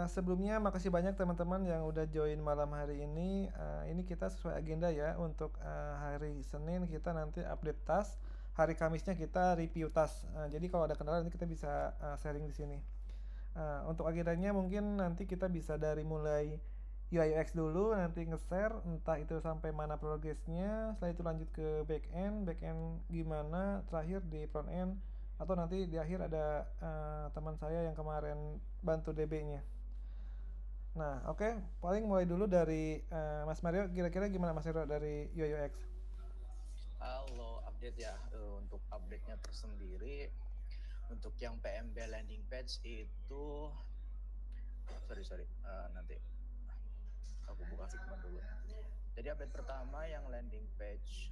Sebelumnya makasih banyak teman-teman yang udah join malam hari ini. Ini kita sesuai agenda ya untuk hari Senin kita nanti update task, hari Kamisnya kita review task. Jadi kalau ada kendala nanti kita bisa sharing di sini. Untuk agendanya mungkin nanti kita bisa dari mulai UI UX dulu, nanti nge-share entah itu sampai mana progresnya, setelah itu lanjut ke back end gimana, terakhir di front end, atau nanti di akhir ada teman saya yang kemarin bantu DB-nya. Nah, oke, paling mulai dulu dari Mas Mario, kira-kira gimana Mas Mario dari UI UX? Halo, update ya. Untuk update-nya tersendiri, untuk yang PMB landing page itu, sorry, nanti aku buka Figma dulu. Jadi update pertama yang landing page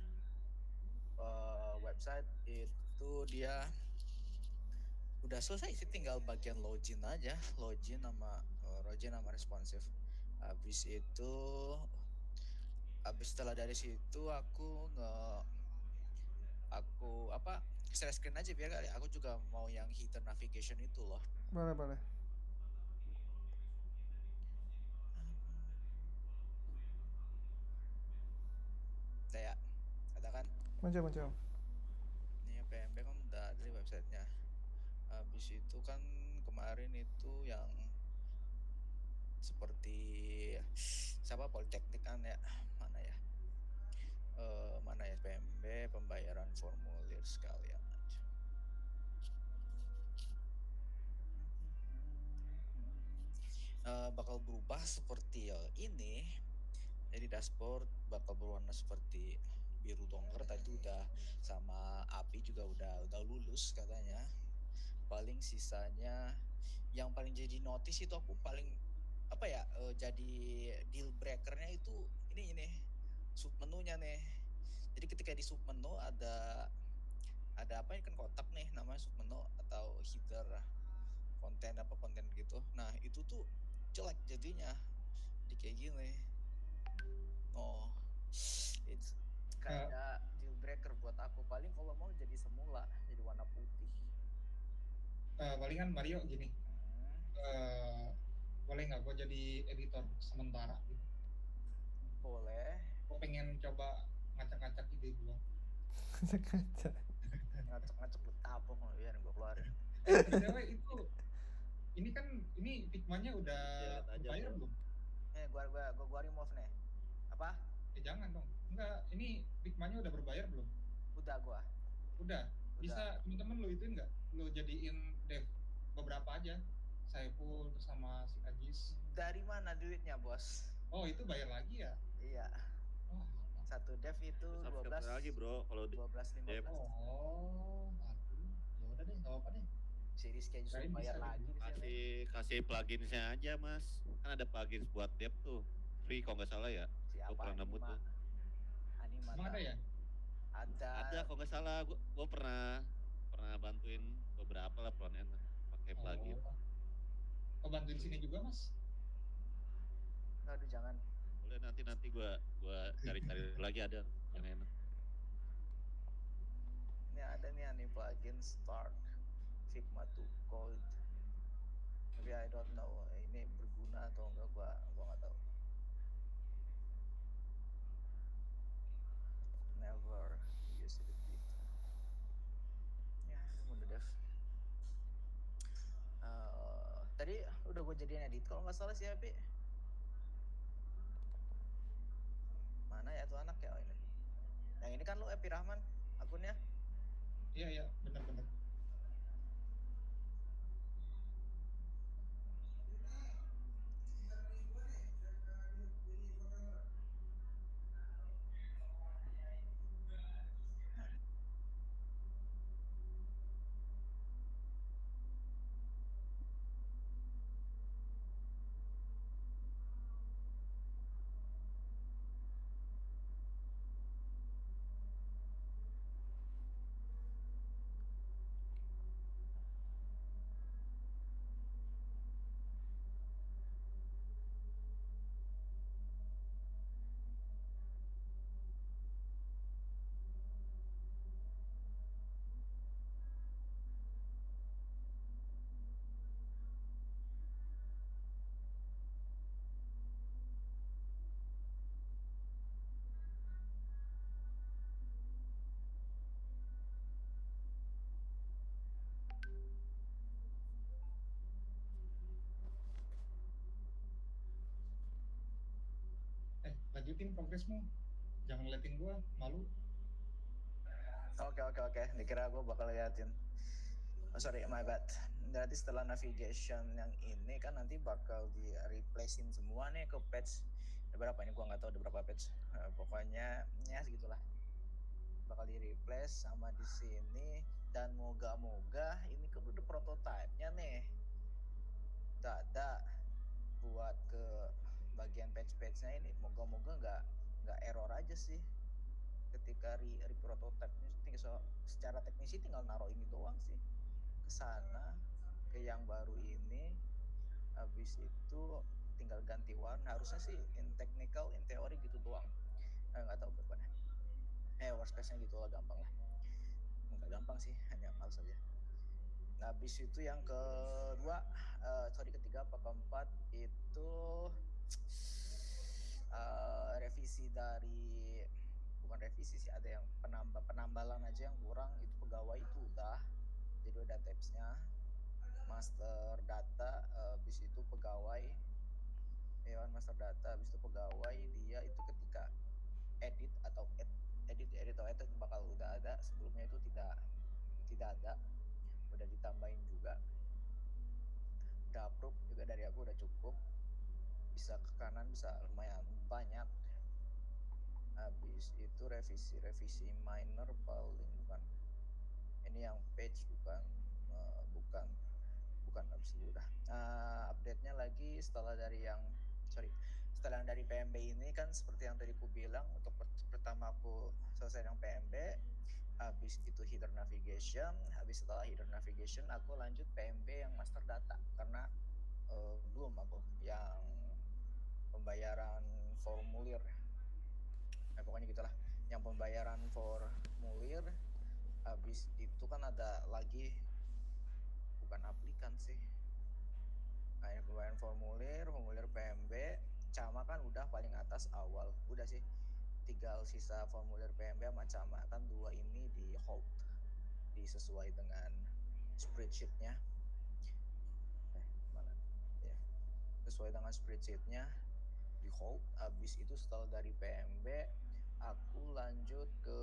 website itu dia udah selesai sih, tinggal bagian login aja, login sama responsive. Habis itu, habis setelah dari situ aku share screen aja biar kali aku juga mau yang header navigation itu loh. Boleh, boleh. Kayak katakan Muncul, muncul. nih PMB kan udah dari websitenya. Habis itu kan kemarin itu yang seperti siapa Politeknik kan ya, mana ya mana ya PMB pembayaran formulir sekalian aja. Bakal berubah seperti ini. Jadi dashboard bakal berwarna seperti biru dongker, tadi udah sama API juga udah lulus katanya. Paling sisanya yang paling jadi notice itu aku paling jadi deal breakernya itu ini sub menunya nih. Jadi ketika di sub menu ada apa ini kan kotak nih namanya sub menu atau header konten gitu. Nah, itu tuh jelek jadinya. Jadi kayak gini. Oh, it's Eh, kinda deal breaker buat aku. Paling kalau mau jadi semula, jadi warna putih. Palingan Mario gini, Hmm, eh boleh nggak gue jadi editor sementara gitu? boleh. Gue pengen coba ngacak-ngacak ide gue. Kaca. Ngacak-ngacak betapa mau biar gue keluarin. BTW itu, ini Figma-nya udah Lihat aja berbayar bro. belum? Gua remove nih. Apa? Jangan dong. Enggak, ini Figma-nya udah berbayar belum? Udah gua. Udah. Udah. Bisa temen-temen lo ituin nggak? Lo jadiin dev beberapa aja. Saiful terus sama si Ajis. Dari mana duitnya, Bos? Oh, itu bayar lagi ya? Iya. Oh, Satu dev itu Subscribe lagi bro kalau 12.15. oh, aduh. Ya udah deh, nggak apa-apa deh. Series kayak justru Kirain bayar bisa lagi gitu. di sini. kasih pluginsnya aja mas. Kan ada plugins buat dev tuh. Free kalau nggak salah ya. Gue Siapa pernah nemu Anima? tuh. Anima Emang ada tahu. ya? Ada kalau nggak salah. Gue pernah bantuin beberapa lah front end pakai plugin. Oh, kau bantuin sini juga mas? Aduh jangan. Boleh nanti gue cari-cari lagi ada yang enak. Ini ada nih anime plugin start Figma to Code. Tapi I don't know ini berguna atau enggak, gua nggak tahu. Never use it before. Ya, udah dev. Tadi udah gue jadiin edit kalau nggak salah sih Api. Mana ya tuh anak ya? Oh, ini. Yang ini kan lu Epi Rahman akunnya. Iya, benar-benar. lanjutin progresmu, jangan liatin gua, malu. Oke. Dikira gue bakal liatin. Oh, sorry, my bad. Berarti setelah navigation yang ini kan nanti bakal di replacein semua nih ke patch. Ada berapa ini? Gua nggak tahu ada berapa patch. Pokoknya ya segitulah. Bakal di replace sama di sini, dan moga-moga ini kan udah prototype-nya nih. Ada buat ke bagian patch-patchnya ini. Moga-moga nggak error aja sih. Ketika prototype-nya secara teknis sih tinggal naruh ini doang sih ke sana, ke yang baru ini. Habis itu tinggal ganti warna, harusnya sih in technical, in teori gitu doang. Nggak tahu berapa. Worst case-nya gitu lah, gampang lah. Nggak gampang sih, hanya males aja. Nah, habis itu yang ketiga apa keempat itu revisi dari, bukan revisi sih, ada yang penambalan aja yang kurang. Itu pegawai itu udah, jadi udah tabs-nya master data, habis itu pegawai master data, habis itu pegawai. Dia itu ketika edit atau edit itu bakal udah ada, sebelumnya itu tidak ada, udah ditambahin juga. Udah approve juga dari aku, udah cukup, bisa ke kanan, bisa lumayan banyak. Habis itu revisi minor paling, bukan ini yang page, bukan habis itu udah. Update-nya lagi setelah dari PMB ini kan, seperti yang tadi aku bilang, untuk pertama aku selesai dengan PMB, habis itu header navigation, habis setelah header navigation aku lanjut PMB yang master data, karena belum aku yang pembayaran formulir. Pokoknya gitulah, yang pembayaran formulir. Habis itu kan ada lagi, bukan aplikan sih, yang pembayaran formulir PMB, Cama kan udah paling atas awal, udah sih, tinggal sisa formulir PMB sama Cama kan, dua ini di hold, disesuai dengan spreadsheet-nya. Sesuai dengan spreadsheet-nya di hold. Habis itu setelah dari PMB aku lanjut ke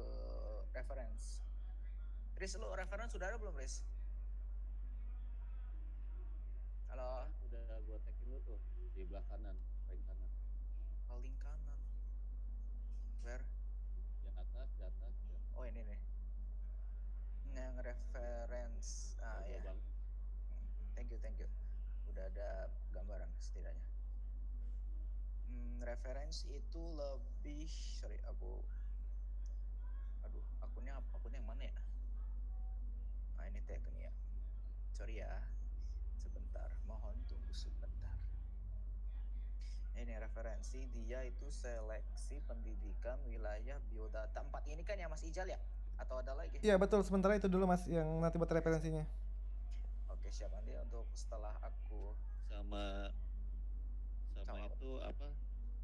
reference. Riz, lu reference sudah ada belum, Riz? Halo? Udah gua tag-in lu tuh di belah kanan, paling kanan. Paling kanan. Where? Di atas ya. Oh, ini nih. Yang reference. Ya. Bang. Thank you. Udah ada gambaran setidaknya. Reference itu lebih, akunnya yang mana ya? Nah, ini tag nih ya. Sorry ya. Sebentar, mohon tunggu sebentar. Ini referensi, dia itu seleksi pendidikan wilayah biodata. 4 ini kan yang Mas Ijal ya? Atau ada lagi? Iya betul, sementara itu dulu Mas yang nanti buat referensinya. Oke, siap. Nanti untuk setelah aku sama itu apa?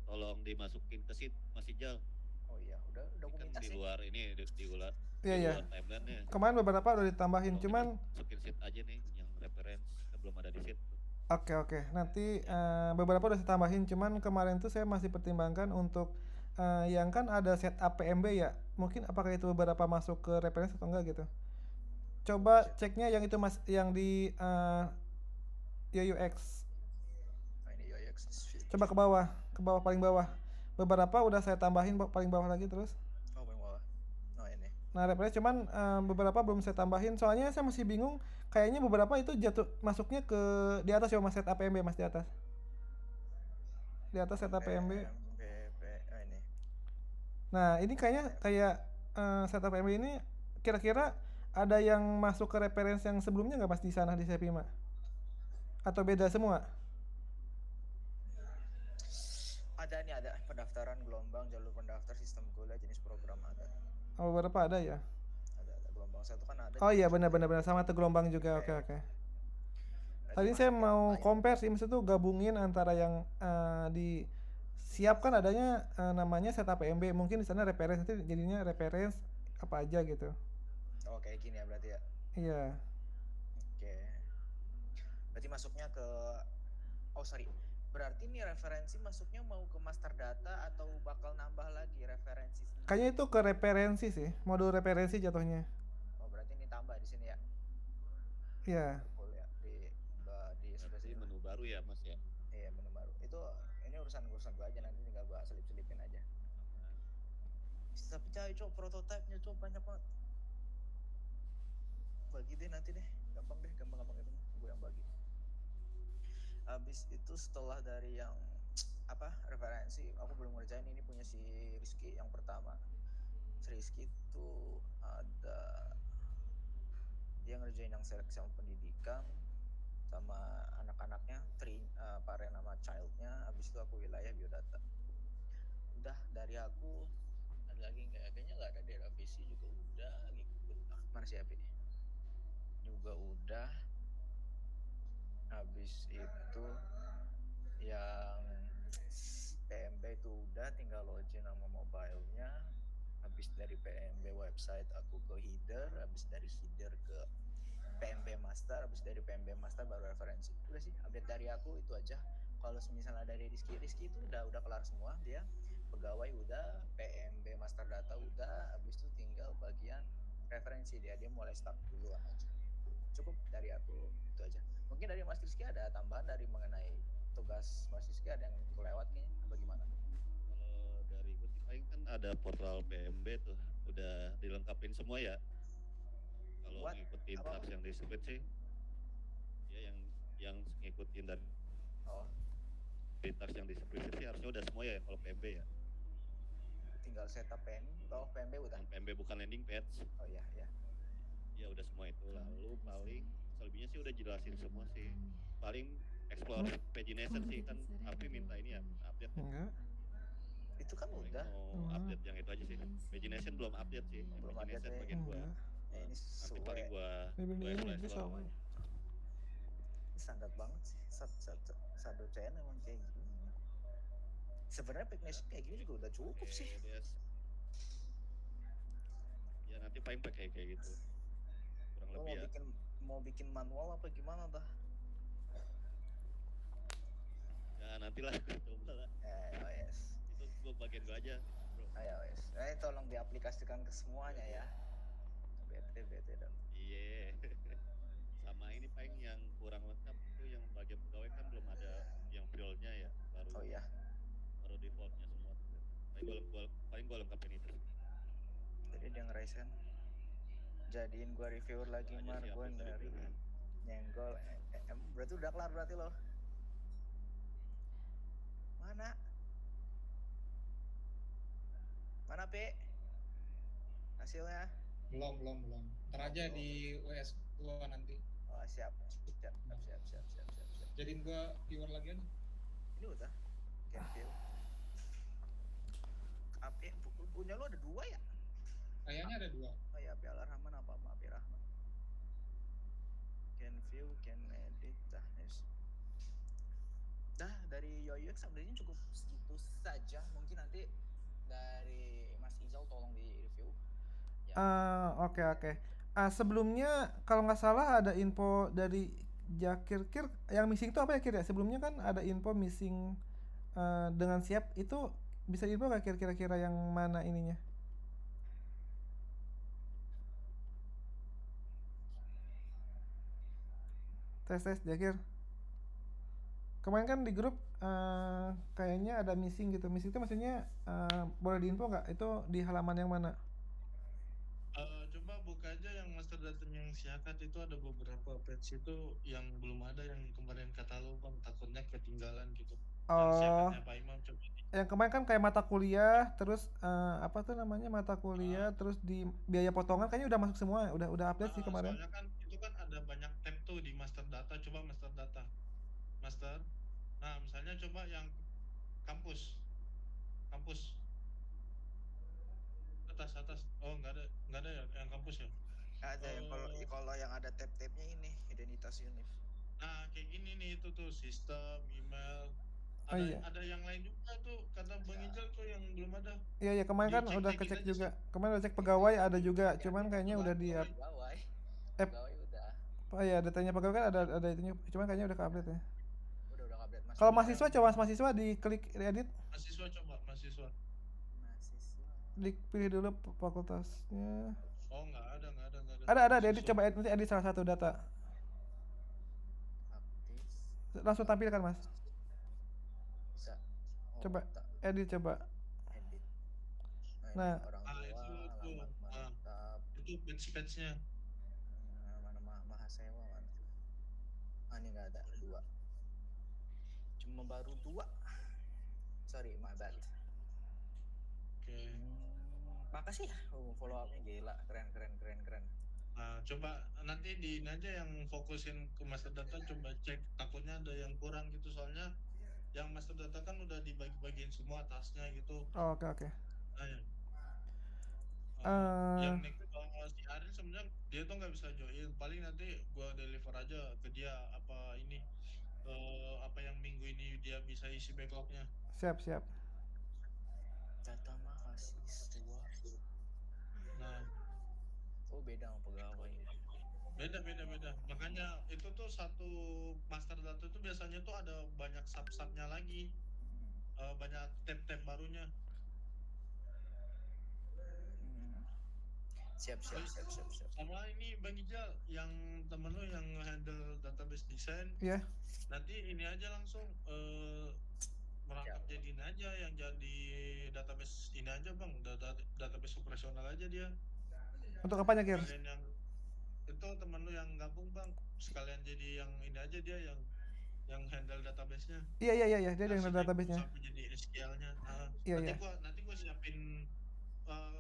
Tolong dimasukin ke sheet Mas Ijal. Oh iya, udah aku kan minta di sih. luar ini di luar Iya. timeline-nya. Kemarin beberapa udah ditambahin, cuman masukin sheet aja nih yang reference, kan belum ada di sheet. Oke. Nanti beberapa udah saya tambahin, cuman kemarin tuh saya masih pertimbangkan untuk yang kan ada setup PMB ya. Mungkin apakah itu beberapa masuk ke reference atau enggak gitu. Coba ceknya yang itu Mas, yang di UX. Ini UX. Coba ke bawah paling bawah. Beberapa udah saya tambahin paling bawah lagi terus. Oh, paling bawah. Oh, ini. Nah, reference cuman beberapa belum saya tambahin. Soalnya saya masih bingung, kayaknya beberapa itu jatuh masuknya ke di atas ya Mas, setup PMB Mas, di atas. Di atas setup PMB. Ini. Nah, ini kayak setup PMB ini kira-kira ada yang masuk ke reference yang sebelumnya nggak Mas di sana di Sepima? Atau beda semua? Ada pendaftaran gelombang, jalur pendaftar, sistem kuliah, jenis program ada. Oh, beberapa ada ya? Ada gelombang 1 kan ada. Oh iya benar sama tuh gelombang juga. Oke. Tadi saya mau compare sih, maksud tuh gabungin antara yang disiapkan adanya namanya setup PMB, mungkin di sana reference, nanti jadinya reference apa aja gitu. Oh, kayak gini ya berarti ya? Iya. Oke. Berarti masuknya ke Berarti nih referensi masuknya mau ke master data atau bakal nambah lagi referensi sendiri? Kayaknya itu ke referensi sih, modul referensi jatuhnya. Oh, berarti ini tambah di sini ya. Iya. Full ya di sebelah Berarti sini. menu baru ya Mas ya. Iya, menu baru. Itu ini urusan gua aja, nanti tinggal gua selip-selipin aja. Tapi cai cok, prototipenya cok banyak banget. Bagi deh nanti deh, gampang itu gue yang bagi. Habis itu setelah dari yang apa referensi, aku belum ngerjain, ini punya si Rizky yang pertama. Si Rizky itu ada dia ngerjain yang seleksi sama pendidikan sama anak-anaknya, parent sama childnya. Habis itu aku wilayah biodata. Udah dari aku ada lagi nggak? Kayaknya nggak ada. Daerah visi juga udah gitu. Mana sih Api? Juga udah. Habis itu yang PMB itu udah, tinggal login nama mobilenya. Habis dari PMB website aku ke header, habis dari header ke PMB master, habis dari PMB master baru referensi. Udah sih update dari aku itu aja. Kalau misalnya dari Rizky itu udah kelar semua, dia pegawai udah, PMB master data udah, habis itu tinggal bagian referensi, dia mulai start duluan aja. Cukup dari aku itu aja. Mungkin dari Mas Rizky ada tambahan dari mengenai tugas Mas Rizky, ada yang kelewat kayaknya apa gimana? Kalau dari gue sih paling kan ada portal PMB tuh, udah dilengkapin semua ya. Kalau Buat ngikutin apa? task yang disebut sih, ya yang ngikutin dari Oh, task yang disebut sih harusnya udah semua ya kalau PMB ya. tinggal setup PMB udah. Yang PMB bukan landing page. Oh iya. Ya udah semua itu. Lalu paling selebihnya sih udah jelasin semua sih. Paling explore pagination sih, kan Api minta ini ya update. Enggak. Itu kan Paling udah. mau update yang itu aja sih. Pagination belum update sih. Belum update Pagination ya. bagian gua. Enggak. Ya, ini Nanti sesuai. paling gua Ini explore. sama. Ini standar banget sih. Satu CN emang kayak gini. Sebenarnya pagination kayak gini juga udah cukup sih. Ya nanti paling pakai kayak gitu. Kurang Lo lebih ya. mau bikin manual apa gimana dah? Ya nantilah coba lah. Yes. Itu gua bagian gua aja, bro. Ayo wes. Tolong diaplikasikan ke semuanya ya. Bete dong. Iya. Sama ini paling yang kurang lengkap tuh yang bagian pegawai kan belum ada yang field-nya ya, baru. Oh iya. Baru default-nya semua. Paling gua lengkapin itu. Jadi dia ngerasain. Jadiin gua reviewer lagi, Mar. Gua dari nyenggol. Berarti udah kelar berarti lo. Mana P? Hasilnya? Belum. Ntar aja di WS gua nanti. Oh siap. Jadiin gua viewer lagi aja. Ini udah. Can view. Api punya lo ada 2 ya? Kayaknya ada 2. Oh ya, Api Rahman apa sama Api Rahman? Can view, can edit, dah dari UX update-nya cukup segitu saja. Mungkin nanti dari Mas Izal tolong di review. Oke. Sebelumnya kalau nggak salah ada info dari Jakir yang missing itu apa ya Kir ya? Sebelumnya kan ada info missing dengan siap, itu bisa info nggak kira-kira yang mana ininya? Tes Jakir. Kemarin kan di grup kayaknya ada missing gitu. Missing itu maksudnya boleh diinfo nggak? Itu di halaman yang mana? Coba buka aja yang master data yang siakat, itu ada beberapa patch itu yang belum ada, yang kemarin kata lo Bang, takutnya ketinggalan gitu. Siakatnya Pak Imam coba. Yang kemarin kan kayak mata kuliah, terus apa tuh namanya mata kuliah, terus di biaya potongan kayaknya udah masuk semua, udah update sih kemarin. Soalnya kan itu kan ada banyak tab tuh di master data. Coba master data, master. Nah misalnya coba yang kampus. Atas. Oh nggak ada ya yang kampus ya? Ada yang kalau yang ada tab-tabnya ini identitas univ. Nah kayak gini nih, itu tuh sistem, email. Ada yang lain juga tuh kata Bang Ijal tuh yang belum ada. Iya kemarin kan udah kecek juga. Kemarin udah cek pegawai ada juga, cuman kayaknya udah di pegawai udah. Oh iya, datanya pegawai kan ada itunya, cuman kayaknya udah ke-update ya. Udah ke-update update Kalau masuk. mahasiswa coba mahasiswa diklik edit, Mahasiswa coba mahasiswa. Mahasiswa dipilih dulu fakultasnya. Oh nggak ada. Ada edit, Mahasiswa. coba nanti edit salah satu data. aktif Langsung tampilkan Mas. bisa. Oh, Coba tak edit coba. edit. Nah. Ini orang tua, itu alamat mantap. itu batch-batchnya. Mana Mahasewa mana? Ini nggak ada 2. Cuma baru 2. Sorry, my bad. Oke. Makasih ya, follow up-nya gila, keren. Nah, coba nanti di ini aja yang fokusin ke master data, coba cek, takutnya ada yang kurang gitu, soalnya yang master data kan udah dibagi-bagiin semua tasnya gitu. Oh, oke. Nah, ya. Eh. Yang nih si Arin sebenarnya dia tuh nggak bisa join, paling nanti gua deliver aja ke dia apa ini apa yang minggu ini dia bisa isi backlognya. Siap. Data mahasiswa. Nah, Oh, beda sama pegawai. beda. Makanya itu tuh satu master data tuh biasanya tuh ada banyak sub-subnya lagi. Banyak tab-tab barunya. Siap. Sama ini Bang Ijal, yang temen lu yang handle database design. Iya. Nanti ini aja langsung merangkap jadiin aja yang jadi database ini aja Bang, database operasional aja dia. Untuk apanya Kir? Sekalian yang itu temen lu yang gabung Bang, sekalian jadi yang ini aja dia yang handle database-nya. Iya, dia yang handle database-nya. Sampai jadi SQL-nya. Iya. Nanti gua siapin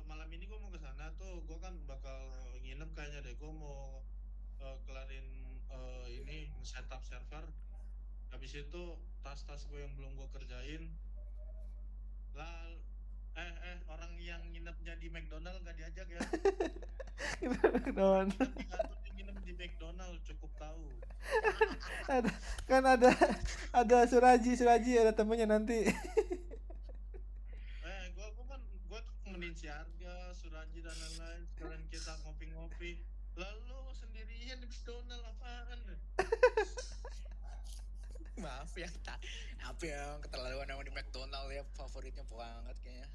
malam ini gua mau ke sana tuh, gua kan bakal nginep kayaknya deh, gua mau kelarin ini setup server. Habis itu tas-tas gue yang belum gue kerjain. Orang yang nginepnya di McDonald gak diajak ya. McDonald. Dia nginep di McDonald, cukup tahu. ada Suraji ada temennya nanti. Gue temenin si Arga, Suraji dan lain-lain, sekalian kita ngopi-ngopi. Lalu sendirian di McDonald apaan? Maaf ya, apa yang keterlaluan sama di McDonald ya, favoritnya banget kayaknya.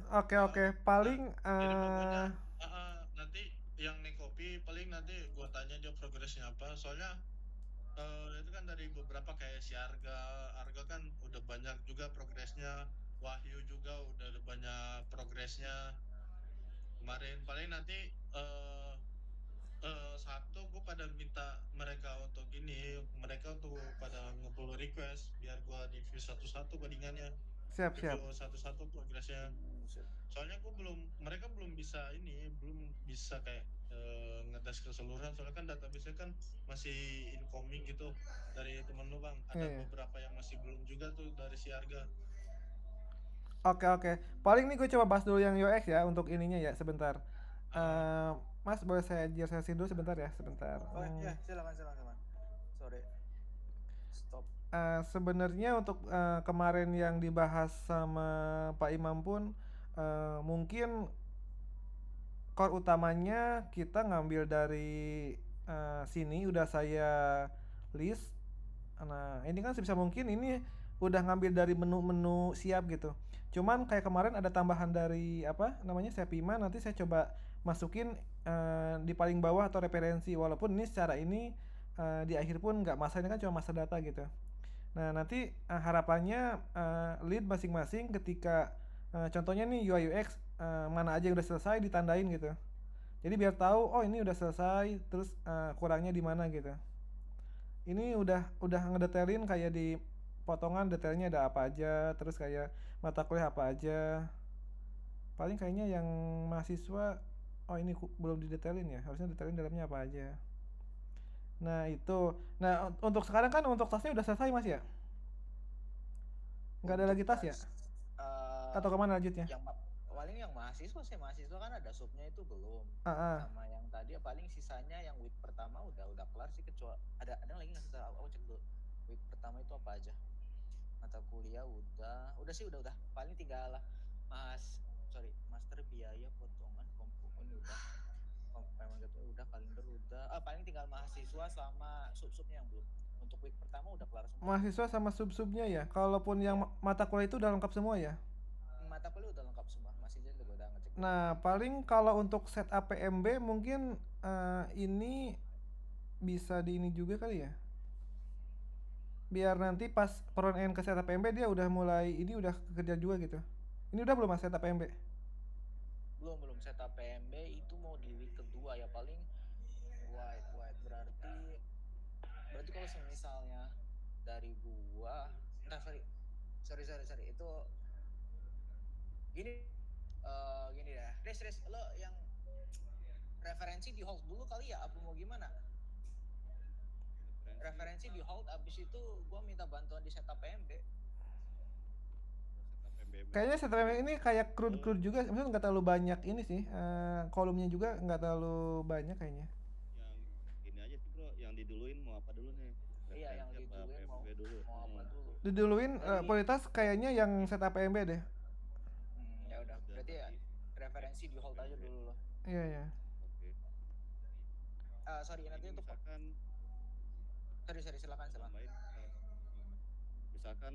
Oke. Paling Jadi pokoknya nanti yang nih kopi paling nanti gue tanya dia progresnya apa, soalnya itu kan dari beberapa kayak si Arga kan udah banyak juga progresnya, Wahyu juga udah banyak progresnya kemarin. Paling nanti satu gue pada minta mereka untuk pada nge-pull request biar gue di view satu-satu codingannya. Siap. Review satu-satu progresnya. Soalnya mereka belum bisa kayak ngetes keseluruhan, soalnya kan database-nya kan masih incoming gitu dari temen lu Bang. Ada beberapa yang masih belum juga tuh dari si Arga. Oke. Paling nih gue coba bahas dulu yang UX ya untuk ininya ya sebentar. Mas boleh saya jelasin dulu sebentar ya, sebentar. Oh iya, silakan. Sorry. Stop. Sebenarnya untuk kemarin yang dibahas sama Pak Imam pun mungkin core utamanya kita ngambil dari sini udah saya list. Nah, ini kan sebisa mungkin ini udah ngambil dari menu-menu siap gitu. Cuman kayak kemarin ada tambahan dari Sepima, nanti saya coba masukin di paling bawah atau referensi, walaupun ini secara ini di akhir pun nggak masalah, ini kan cuma master data gitu. Nah, nanti harapannya lead masing-masing ketika contohnya nih UI UX mana aja yang udah selesai ditandain gitu. Jadi biar tahu oh ini udah selesai, terus kurangnya di mana gitu. Ini udah ngedetailin kayak di potongan detailnya ada apa aja, terus kayak mata kuliah apa aja. Paling kayaknya yang mahasiswa ini belum didetailin ya, harusnya detailin dalamnya apa aja. Nah itu, untuk sekarang kan untuk tasnya udah selesai Mas ya? Nggak ada lagi tas ya? Atau kemana lanjutnya? Paling yang mahasiswa kan ada subnya itu belum. Sama yang tadi paling sisanya yang week pertama udah kelar sih, kecuali ada lagi nggak sih, aku cek dulu. Week pertama itu apa aja? Mata kuliah udah sih udah. Paling tinggal master biaya potongan komponen udah, kalender udah. Paling tinggal mahasiswa sama sub-subnya yang belum. Untuk untuk week pertama udah kelar semua. Mahasiswa sama sub-subnya ya. Kalaupun yang mata kuliah itu udah lengkap semua ya. Mata kuliah udah lengkap semua, masih aja juga udah ngecek. Nah, paling kalau untuk setup PMB mungkin ini bisa di ini juga kali ya. Biar nanti pas front end ke setup PMB dia udah mulai ini udah kerja juga gitu. Ini udah belum mas setup PMB? Belum setup PMB itu mau di week kedua ya paling. Wait berarti kalau misalnya dari gua sorry itu gini dah Res lo yang referensi di hold dulu kali ya apa mau gimana? Referensi di hold abis itu gua minta bantuan di setup PMB. Kayaknya setup PMB ini kayak CRUD juga, maksudnya nggak terlalu banyak ini sih, kolomnya juga nggak terlalu banyak kayaknya. Yang ini aja sih bro, yang diduluin mau apa dulu nih? Iya, yang diduluin mau apa dulu? Diduluin prioritas kayaknya yang setup PMB deh. Ya udah, berarti ya referensi di hold aja dulu loh. Iya. Oke. Sorry nanti untuk misalkan silakan. Misalkan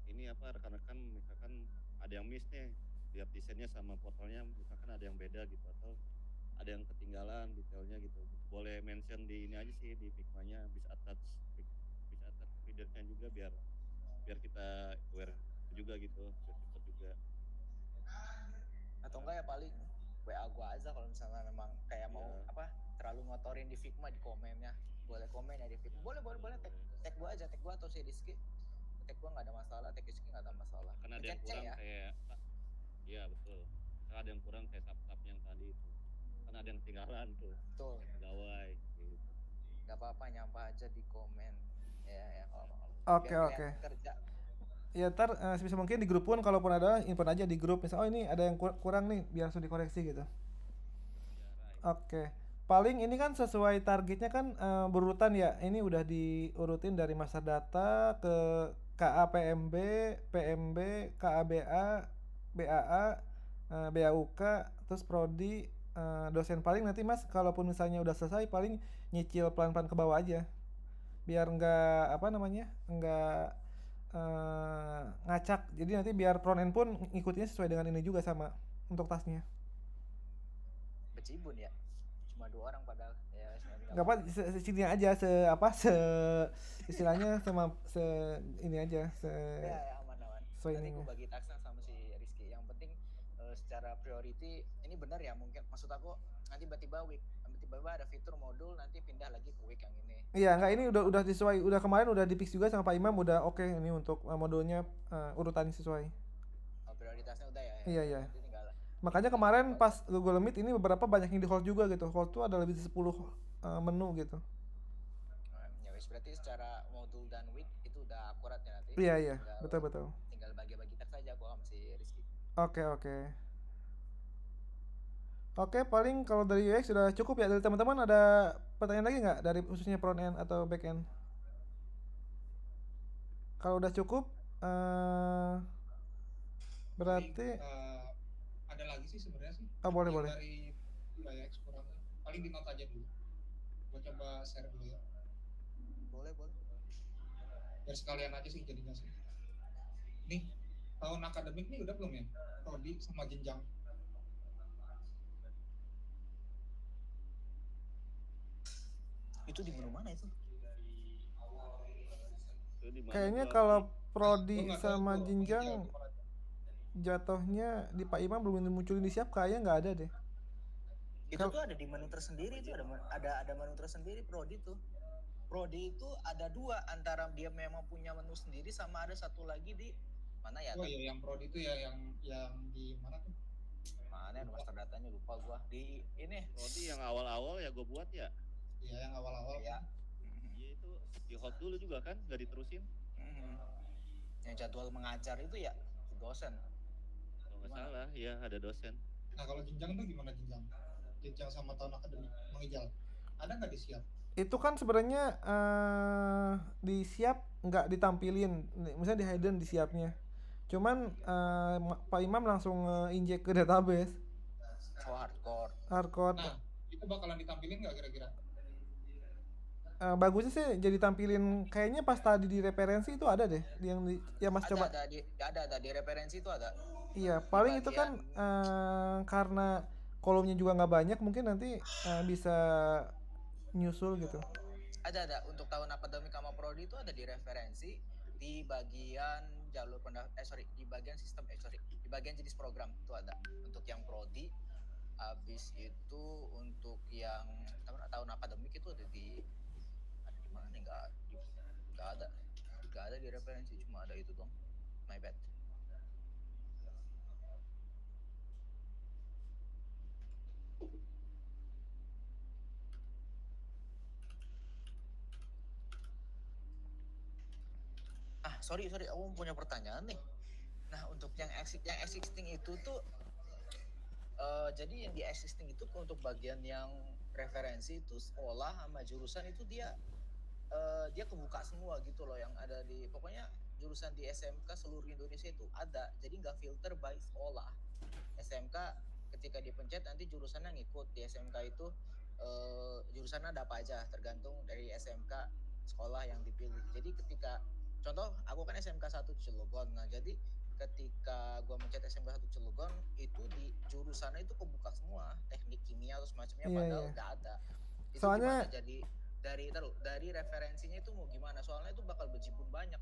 ini apa rekan-rekan misalkan ada yang miss nih, lihat desainnya sama portalnya misalkan ada yang beda gitu atau ada yang ketinggalan detailnya gitu, boleh mention di ini aja sih di Figma-nya, bisa attach feedernya juga biar kita aware juga gitu, biar cepet juga. Atau enggak ya paling WA gua aja kalau misalnya memang kayak mau terlalu ngotorin di Figma di komennya, boleh komen ya di Figma, boleh tag gua aja, tag gua atau si Rizky, tag gua nggak ada masalah, tag Rizky nggak ada masalah. Kan ada yang kurang ya? Kayak iya betul, kan ada yang kurang kayak sub yang tadi itu, kan ada yang ketinggalan tuh. Betul. Gawai gitu. Gak apa-apa, nyampah aja di komen ya kalau mau. Oke. Ya ntar sebisa mungkin di grup pun kalaupun ada info aja di grup, misal ini ada yang kurang nih biar langsung dikoreksi gitu. Oke. Paling ini kan sesuai targetnya kan berurutan ya. Ini udah diurutin dari master data ke KAPMB, PMB, KABA, BAA, BAUK, terus prodi, dosen. Paling nanti mas kalaupun misalnya udah selesai paling nyicil pelan-pelan ke bawah aja. Biar nggak nggak ngacak. Jadi nanti biar front end pun ngikutinnya sesuai dengan ini juga sama untuk tasnya. Becibun ya. Cuma 2 orang padahal ya. Enggak apa sini aja istilahnya ini aja ya aman. Nanti gue bagi taksnya sama si Rizky. Yang penting secara priority ini benar ya, mungkin maksud aku nanti tiba-tiba ada fitur modul nanti pindah lagi ke week yang ini. Iya, enggak, ini udah sesuai, udah kemarin udah di-fix juga sama Pak Imam, udah oke ini untuk modulnya urutannya sesuai. Prioritasnya udah ya. Iya. Makanya kemarin pas Google Meet ini beberapa banyak yang di hold juga gitu. Hold tuh ada lebih dari 10 menu gitu. Ya wis, berarti secara modul dan week itu udah akurat ya nanti. Iya, betul. Tinggal bagi-bagi teks saja gua sama si Rizky. Oke, paling kalau dari UX sudah cukup ya. Dari teman-teman ada pertanyaan lagi nggak dari khususnya front end atau back end? Kalau udah cukup, berarti ada lagi sih sebenarnya sih. Boleh. Dari UX kurang, paling di note aja dulu. Gua coba share dulu ya. Boleh. Biar sekalian aja sih jadinya sih. Nih, tahun akademik nih udah belum ya? Prodi sama jenjang. Itu di menu mana itu? Kayaknya kalau prodi sama jenjang jatuhnya di Pak Imam belum munculin di siap, kayaknya nggak ada deh. Itu tuh ada di menu tersendiri, itu ada menu tersendiri prodi tuh. Prodi itu ada 2, antara dia memang punya menu sendiri sama ada satu lagi di mana ya? Oh iya, yang prodi itu ya yang di mana tuh? Mana master datanya lupa gua. Di ini prodi yang awal-awal ya gua buat ya. Iya, yang awal-awal ya. Iya itu di hold dulu juga kan, nggak diterusin. Yang jadwal mengajar itu ya dosen. Kalau nggak salah, ya ada dosen. Nah kalau jenjang tuh gimana jenjang? Jenjang sama tahun akademik mengijal, ada nggak di siap? Itu kan sebenarnya di siap nggak ditampilin, misalnya di hidden di siapnya. Cuman Pak Imam langsung injek ke database. Oh hardcore. Hardcore. Nah itu bakalan ditampilin nggak kira-kira? bagusnya sih jadi tampilin kayaknya pas tadi di referensi itu ada deh yang ya Mas coba. Ada di referensi itu ada Iya, di paling itu kan bagian karena kolomnya juga nggak banyak, mungkin nanti bisa nyusul gitu. ada untuk tahun akademik sama prodi itu ada di referensi di bagian di bagian sistem di bagian jenis program itu ada untuk yang prodi. Habis itu untuk yang tahun akademik itu ada di mana nih, nggak ada di referensi, cuma ada itu dong, my bad. Sorry, aku punya pertanyaan nih. Nah, untuk yang existing itu tuh jadi yang di existing itu untuk bagian yang referensi itu sekolah sama jurusan itu dia kebuka semua gitu loh, yang ada di pokoknya jurusan di SMK seluruh Indonesia itu ada, jadi nggak filter by sekolah. SMK ketika dipencet nanti jurusannya ngikut di SMK itu, jurusannya ada apa aja tergantung dari SMK sekolah yang dipilih. Jadi ketika contoh aku kan SMK 1 Cilegon, nah jadi ketika gua mencet SMK 1 Cilegon itu di jurusannya itu kebuka semua, teknik kimia atau semacamnya, Iya, padahal iya. nggak ada. Itu Soalnya gimana jadi dari referensinya itu mau gimana, soalnya itu bakal bejibun banyak.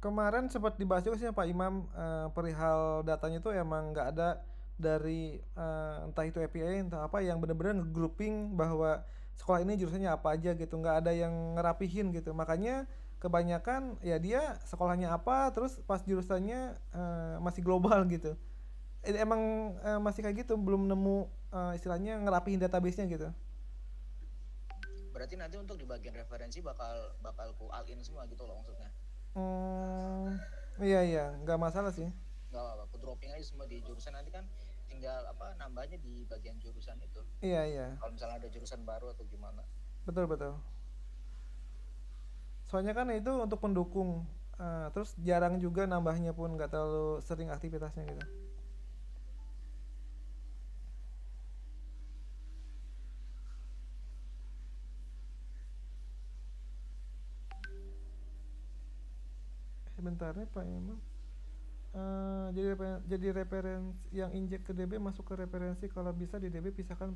kemarin sempat dibahas juga sih sama Pak Imam, perihal datanya itu emang nggak ada dari entah itu APA entah apa yang bener-bener nge-grouping bahwa sekolah ini jurusannya apa aja gitu, nggak ada yang ngerapihin gitu. Makanya kebanyakan ya dia sekolahnya apa terus pas jurusannya masih global gitu. Emang masih kayak gitu, belum nemu istilahnya ngerapihin database-nya gitu. Berarti nanti untuk di bagian referensi bakal ku all in semua gitu loh maksudnya. Iya iya, nggak masalah sih. Nggak apa-apa, aku dropping aja semua di jurusan, nanti kan tinggal nambahnya di bagian jurusan itu. Iya iya, Kalau misalnya ada jurusan baru atau gimana. betul betul. Soalnya kan itu untuk pendukung, terus jarang juga nambahnya pun nggak terlalu sering aktivitasnya gitu. Sebentar nih Pak Imam. Jadi referensi yang injek ke DB masuk ke referensi, kalau bisa di DB pisahkan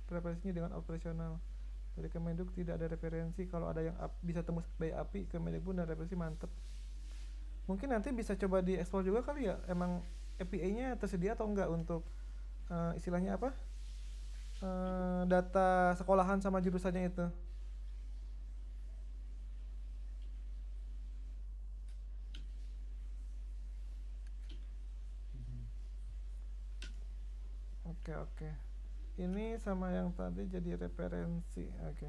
preferensinya dengan operasional. Dari Kemenduk tidak ada referensi, kalau ada yang bisa tembus by API Kemendikbud dan referensi mantep. Mungkin nanti bisa coba dieksplor juga kali ya, emang API-nya tersedia atau enggak untuk istilahnya apa, data sekolahan sama jurusannya itu. Oke oke, ini sama yang tadi jadi referensi. Oke.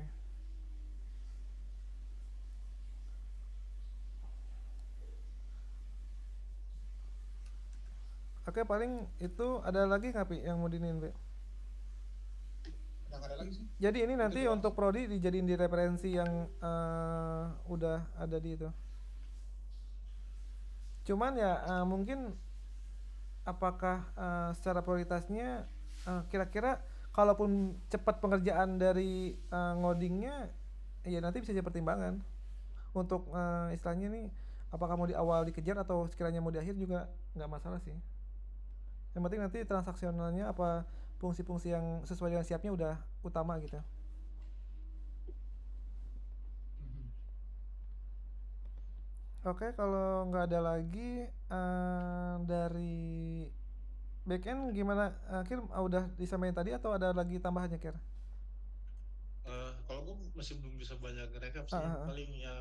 Oke, paling itu ada lagi nggak Pi yang mau dinin Pi? Udah nggak ada lagi sih. Jadi ini nanti doang untuk sih. prodi dijadiin di referensi yang udah ada di itu. Cuman ya mungkin apakah secara prioritasnya kira-kira kalaupun cepat pengerjaan dari ngodingnya, ya nanti bisa jadi pertimbangan untuk istilahnya nih, apakah mau di awal dikejar atau sekiranya mau di akhir juga nggak masalah sih. Yang penting nanti transaksionalnya apa fungsi-fungsi yang sesuai dengan siapnya udah utama gitu. Oke, kalau nggak ada lagi dari backend gimana? Kir udah disampaikan tadi atau ada lagi tambahannya Kir? Kalau gue masih belum bisa banyak recap sih, paling ya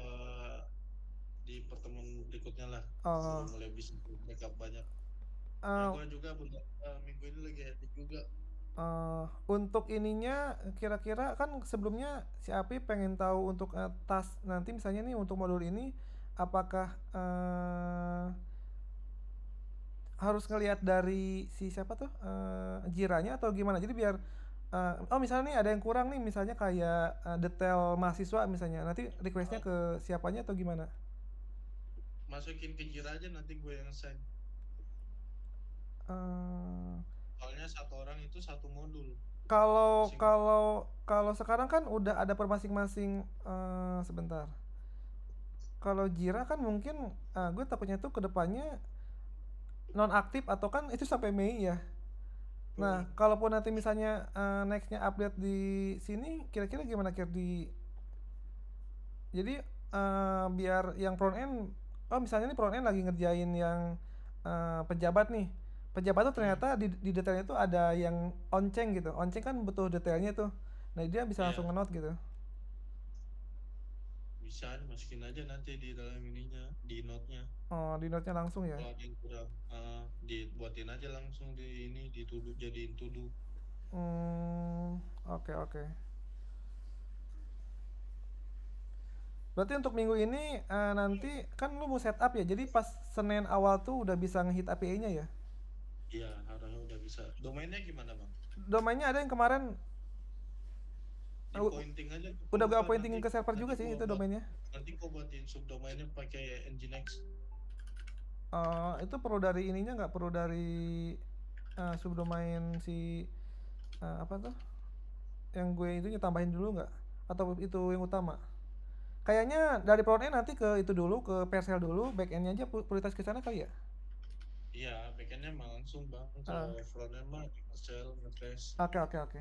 di pertemuan berikutnya lah baru mulai bisa recap banyak. Gue juga minggu ini lagi hectic juga. Untuk ininya kira-kira kan sebelumnya si Api pengen tahu untuk tas nanti misalnya nih untuk modul ini apakah harus ngelihat dari si siapa tuh jiranya atau gimana, jadi biar oh misalnya nih ada yang kurang nih misalnya kayak detail mahasiswa misalnya, nanti requestnya ke siapanya atau gimana? Masukin ke Jira aja, nanti gue yang assign. Soalnya satu orang itu satu modul. Kalau Masing kalau kalau sekarang kan udah ada per masing-masing, sebentar. Kalau Jira kan mungkin, gue takutnya tuh ke depannya nonaktif atau kan itu sampai Mei ya. Nah, betul. kalaupun nanti misalnya, next-nya update di sini kira-kira gimana Kir di jadi, biar yang front end oh misalnya nih front end lagi ngerjain yang, pejabat nih. Pejabat tuh Hmm, ternyata di detailnya tuh ada yang onceng gitu. Onceng kan butuh detailnya tuh. Nah, dia bisa langsung ya nge-note gitu. bisa masukin aja nanti di dalam ininya, di note-nya. Oh, di note-nya langsung ya. Kalau ada yang kurang, dibuatin aja langsung di ini, dituduh jadiin tuduh. Oke oke. Berarti untuk minggu ini, nanti kan lu mau setup ya. Jadi pas Senin awal tuh udah bisa ngehit API-nya ya. Iya, harusnya udah bisa. Domainnya gimana bang? Domainnya ada yang kemarin, Di pointing aja ke udah gue lupa, appointing ke server juga sih gua itu buat domainnya. nanti gua buatin subdomainnya pakai Nginx. Itu perlu dari ininya nggak perlu dari subdomain si apa tuh yang gue itu tambahin dulu nggak atau itu yang utama kayaknya dari front end nanti ke itu dulu ke Vercel dulu back endnya aja prioritas ke sana kali ya. Iya, backendnya mah langsung bang. Kalau Ah, frontend mah shell nge-trace. oke oke oke.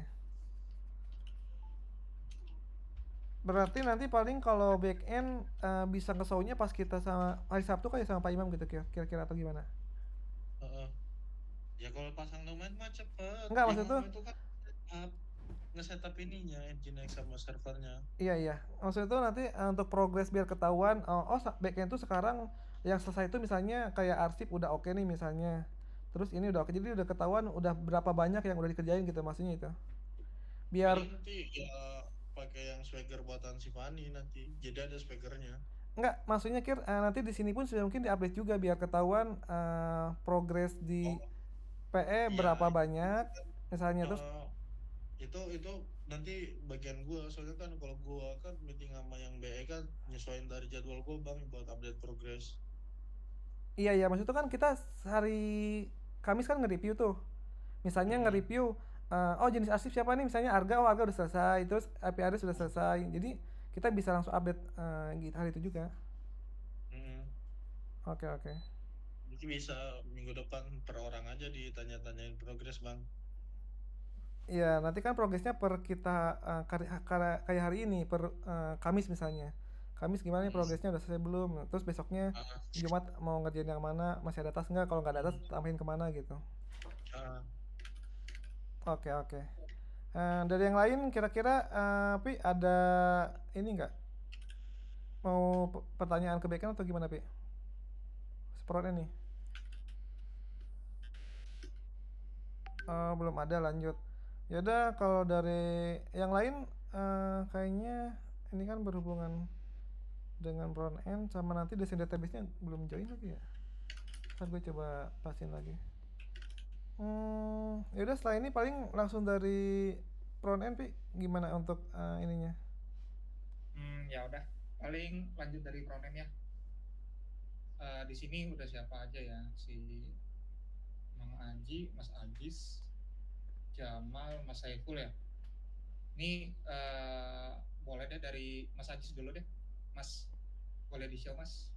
Berarti nanti paling kalau back end bisa nge-show-nya pas kita sama hari Sabtu kayak sama Pak Imam gitu kira-kira atau gimana. Heeh. Ya kalau pasang domain mah cepet. Enggak Yang maksud tuh lama itu kan setup, nge-setup ininya, Nginx sama servernya. iya iya maksud itu nanti untuk progres biar ketahuan back end tuh sekarang yang selesai itu misalnya kayak arsip udah oke nih misalnya terus ini udah oke jadi udah ketahuan udah berapa banyak yang udah dikerjain gitu maksudnya itu biar Paling nanti ya pakai yang swagger buatan si Fani nanti. Jadi ada swaggernya. enggak maksudnya nanti di sini pun sudah mungkin diupdate juga biar ketahuan progres di Oh PE iya, berapa banyak misalnya terus eh, itu nanti bagian gua, soalnya kan kalau gua kan meeting sama yang BE kan nyesuaiin dari jadwal gua bang buat update progress. iya iya maksud itu kan kita hari Kamis kan nge-review tuh misalnya Mm-mm. nge-review jenis arsip siapa nih misalnya Arga Arga udah selesai terus IP address sudah selesai jadi kita bisa langsung update gitu hari itu juga. Mm-mm. Oke oke. Jadi bisa minggu depan per orang aja ditanya-tanyain progress bang. Iya nanti kan progresnya per kita kayak hari ini per Kamis misalnya Kamis gimana nih Mm-mm. progresnya udah selesai belum terus besoknya Ah, Jumat mau ngerjain yang mana masih ada tas nggak kalau nggak ada tas mm, tambahin kemana gitu. ah. Oke oke. Dari yang lain kira-kira Pi ada ini nggak mau pertanyaan kebaikan atau gimana Pi? Sprotnya nih. Belum ada lanjut. Yaudah kalau dari yang lain kayaknya ini kan berhubungan dengan front end sama nanti desain database-nya belum join lagi ya. Ntar gue coba pasin lagi. Yaudah setelah ini paling langsung dari front end Pi gimana untuk ininya? Ya udah, paling lanjut dari frontend ya. Di sini udah siapa aja ya, si Mang Aji, Mas Agis, Jamal, Mas Saiful ya. Ini boleh deh dari Mas Agis dulu deh, Mas. Boleh di show Mas.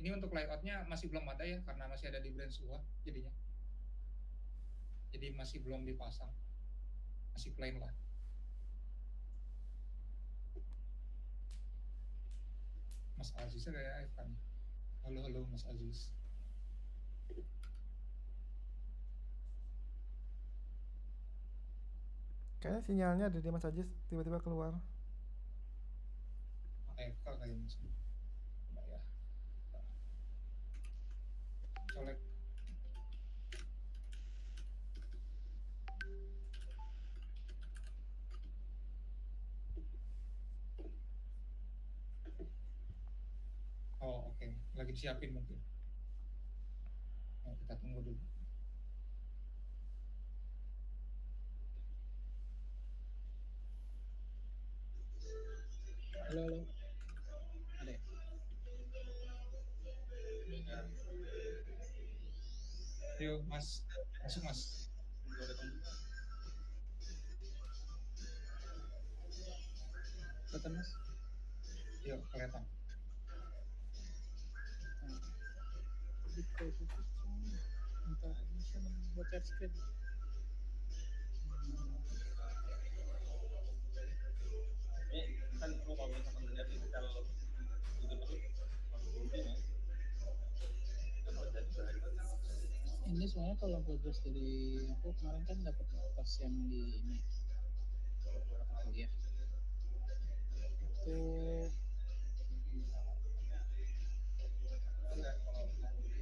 Ini untuk layoutnya masih belum ada ya, karena masih ada di brand SUA jadinya. Jadi masih belum dipasang, masih plain lah. Mas Aziznya kayak iPhone. Halo halo Mas Aziz. Kayaknya sinyalnya ada di Mas Ajis tiba-tiba keluar. AFK kayaknya Mas. Mbak ya. Colek. Oh oke, lagi disiapin mungkin. Nah, kita tunggu dulu. Halo halo. Adek. Yuk Mas, masuk Mas. kelihatan mas? Yuk, kelihatan. Nah, jadi kalau itu minta permission buat share screen. Kan kalau misalkan lihat digital itu Ini sebenarnya kalau progres dari aku kemarin kan dapat pas yang di ini kuliah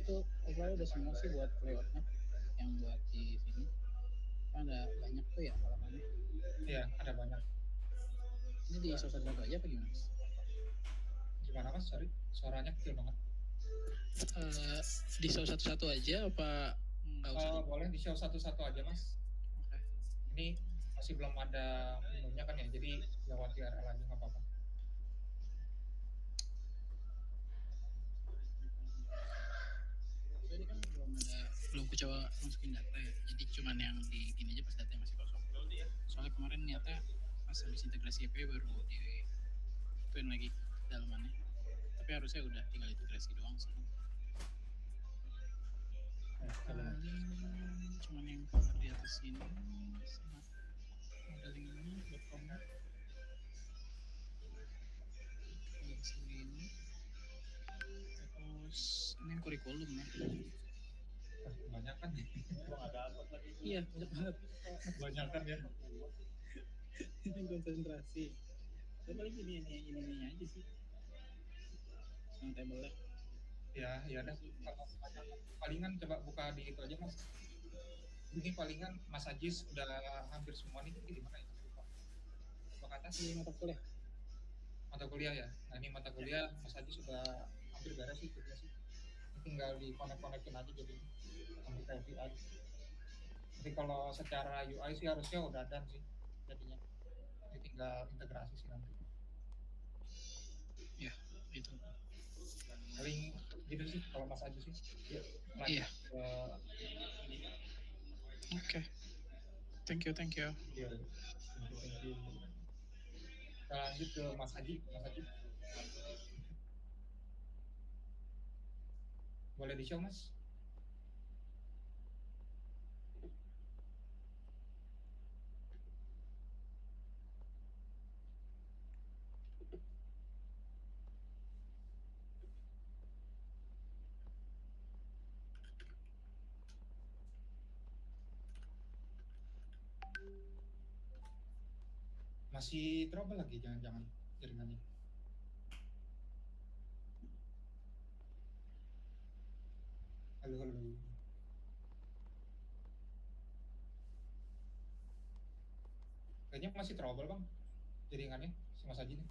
itu overall udah semua sih buat layoutnya yang buat di sini kan ada banyak tuh ya halamannya. Iya, ada banyak. Ini di ISO 1 aja apa gimana mas? Gimana mas? Sorry, suaranya kecil banget. Di show satu-satu aja apa nggak usah? Boleh di show satu-satu aja mas. Oke. Ini masih belum ada menunya kan ya, jadi lewat URL aja nggak apa-apa. Jadi kan belum ku coba masukin data ya, jadi cuman yang di gini aja pas datanya masih kosong. Soalnya kemarin nyata pas habis integrasi API baru di ituin lagi dalamannya, tapi harusnya udah tinggal integrasi doang sih. Paling cuman yang cover di atas ini sama modeling ini buat promo kayak segini, terus ini yang kurikulum ya. Banyak kan? Iya banyak banget. Banyak kan ya? Ini konsentrasi. Tapi paling ini aja sih. Yang table-nya. Ya dah. Palingan coba buka di itu aja mas. Ini palingan Mas Ajis udah hampir semua nih. Ini di mana ya? Coba ke atas. Ini mata kuliah. Mata kuliah ya. Nah ini mata kuliah Mas Ajis sudah hampir beres sih. Ini tinggal di connect-connectin aja jadi sampai ke API. Jadi kalau secara UI sih harusnya udah done sih jadinya. Jadi tinggal integrasi sih nanti. Ya itu. Paling gitu sih kalau Mas Ajis sih. Iya. Oke. Thank you. Iya. Thank you. Kita lanjut ke Mas Aji. Boleh di show mas? Masih trouble lagi jangan-jangan jaringannya. Halo. Kayaknya masih trouble bang jaringannya sama saja nih.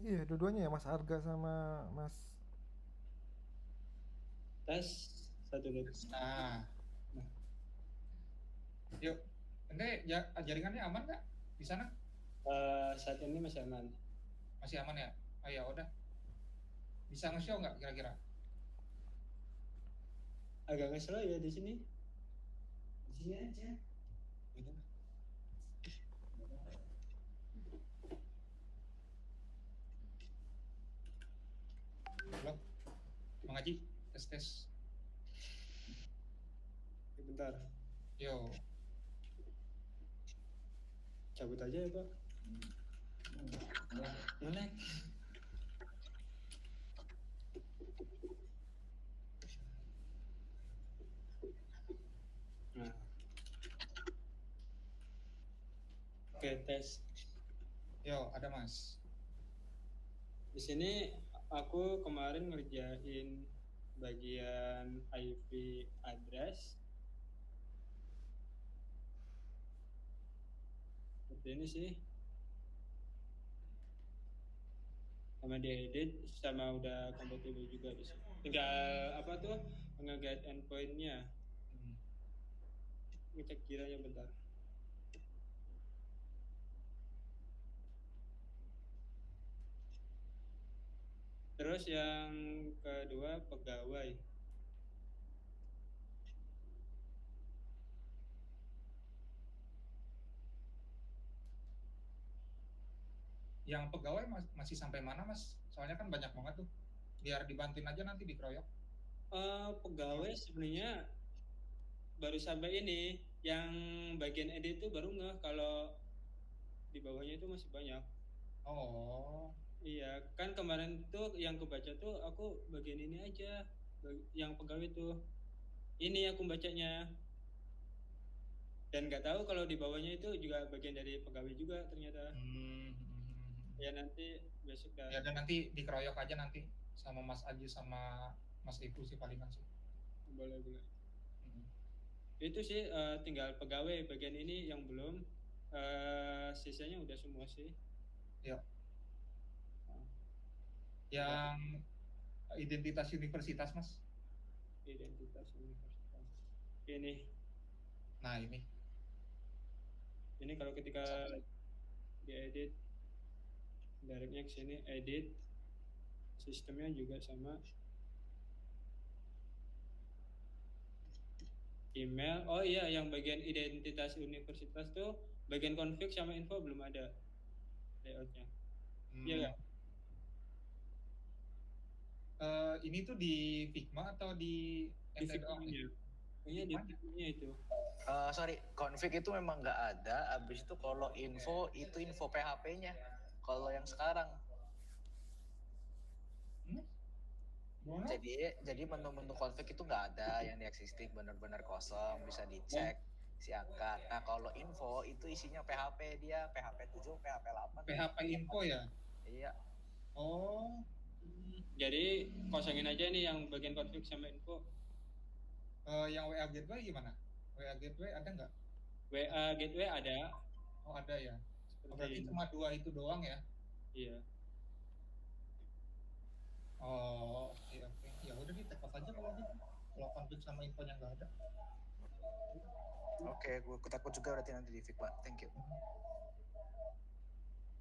Iya, dua-duanya ya Mas Arga sama Mas. tes 1 2. Nah. Yuk. Ente jaringannya aman nggak di sana? Saat ini masih aman. Masih aman ya? Oh ya udah. Bisa nge-show nggak kira-kira? Agak nge-slow ya di sini. Di sini aja. Halo. Bang Haji, tes. Bentar. Yo. Cabut aja ya, Pak. Ngelek. Nah. Oke, tes. Yo, ada Mas. Di sini aku kemarin ngerjain bagian IP address. Seperti ini sih. Sama diedit sama udah kompatibel juga di sini. Tinggal apa tuh nge-get endpoint-nya. Ngecek kiranya bentar. Terus yang kedua pegawai. Yang pegawai masih sampai mana Mas? Soalnya kan banyak banget tuh. Biar dibantuin aja nanti dikeroyok. Pegawai sebenarnya baru sampai ini, yang bagian edit tuh baru ngeh kalau di bawahnya itu masih banyak. Oh. Iya, kan kemarin tuh yang kebaca tuh aku bagian ini aja, yang pegawai tuh. Ini aku bacanya. Dan nggak tahu kalau di bawahnya itu juga bagian dari pegawai juga ternyata. Ya nanti besok dah. Ya dan nanti dikeroyok aja nanti sama Mas Aji sama Mas Ibu sih palingan sih. Boleh. Itu sih tinggal pegawai bagian ini yang belum. Sisanya udah semua sih. Ya. Yang identitas universitas Mas. Identitas universitas. Ini. Nah ini. Ini kalau ketika diedit, directnya ke sini edit, sistemnya juga sama. Email. Oh iya, yang bagian identitas universitas tuh bagian config sama info belum ada layoutnya. Iya nggak? Ini tuh di Figma atau di Figma-nya? Kayaknya di Figma-nya itu. Sorry, config itu memang nggak ada. Abis itu kalau info itu info PHP-nya. Kalau yang sekarang. Jadi menu-menu config itu nggak ada, yang di existing benar-benar kosong, bisa dicek si angka. Nah kalau info itu isinya PHP, dia PHP 7, PHP 8. PHP info ya? Iya. Oh. Jadi kosongin aja nih yang bagian config sama info. Yang WA gateway gimana? WA gateway ada nggak? WA gateway ada. Oh ada ya. Berarti cuma 2 itu doang ya? Iya. Oh oke. Ya udah di take off aja kalau gitu. Kalau config sama infonya nggak ada. Oke, gue takut juga berarti nanti di Figma. Thank you.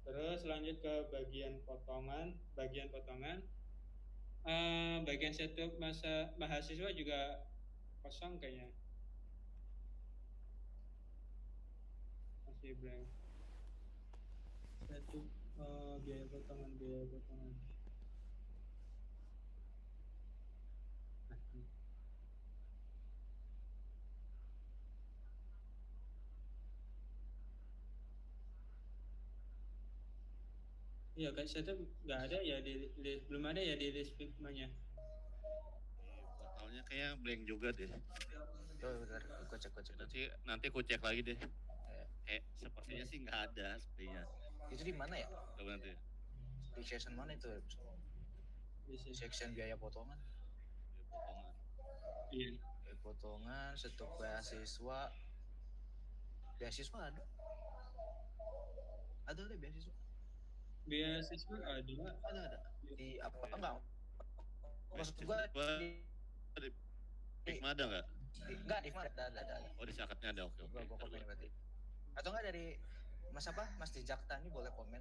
Terus lanjut ke bagian potongan. Bagian setup mahasiswa juga kosong kayaknya. Masih blank. Setup biaya potongan. Iya, kan setup nggak ada ya belum ada ya di list Figma-nya. Portalnya kayak blank juga deh. Oh, bentar, gue cek. Nanti aku cek lagi deh. Sepertinya sih nggak ada sepertinya. Itu di mana ya? Coba nanti. Di section mana itu? Di section biaya potongan. Iya. Biaya potongan, stok beasiswa. Beasiswa ada? Ada deh beasiswa. Beasiswa ada. Di apa enggak? Maksud gue di Figma ada nggak? Enggak, di Figma ada. Oh di Syakatnya ada, oke. Gue komen berarti. Atau enggak dari Mas Dijak Tani boleh komen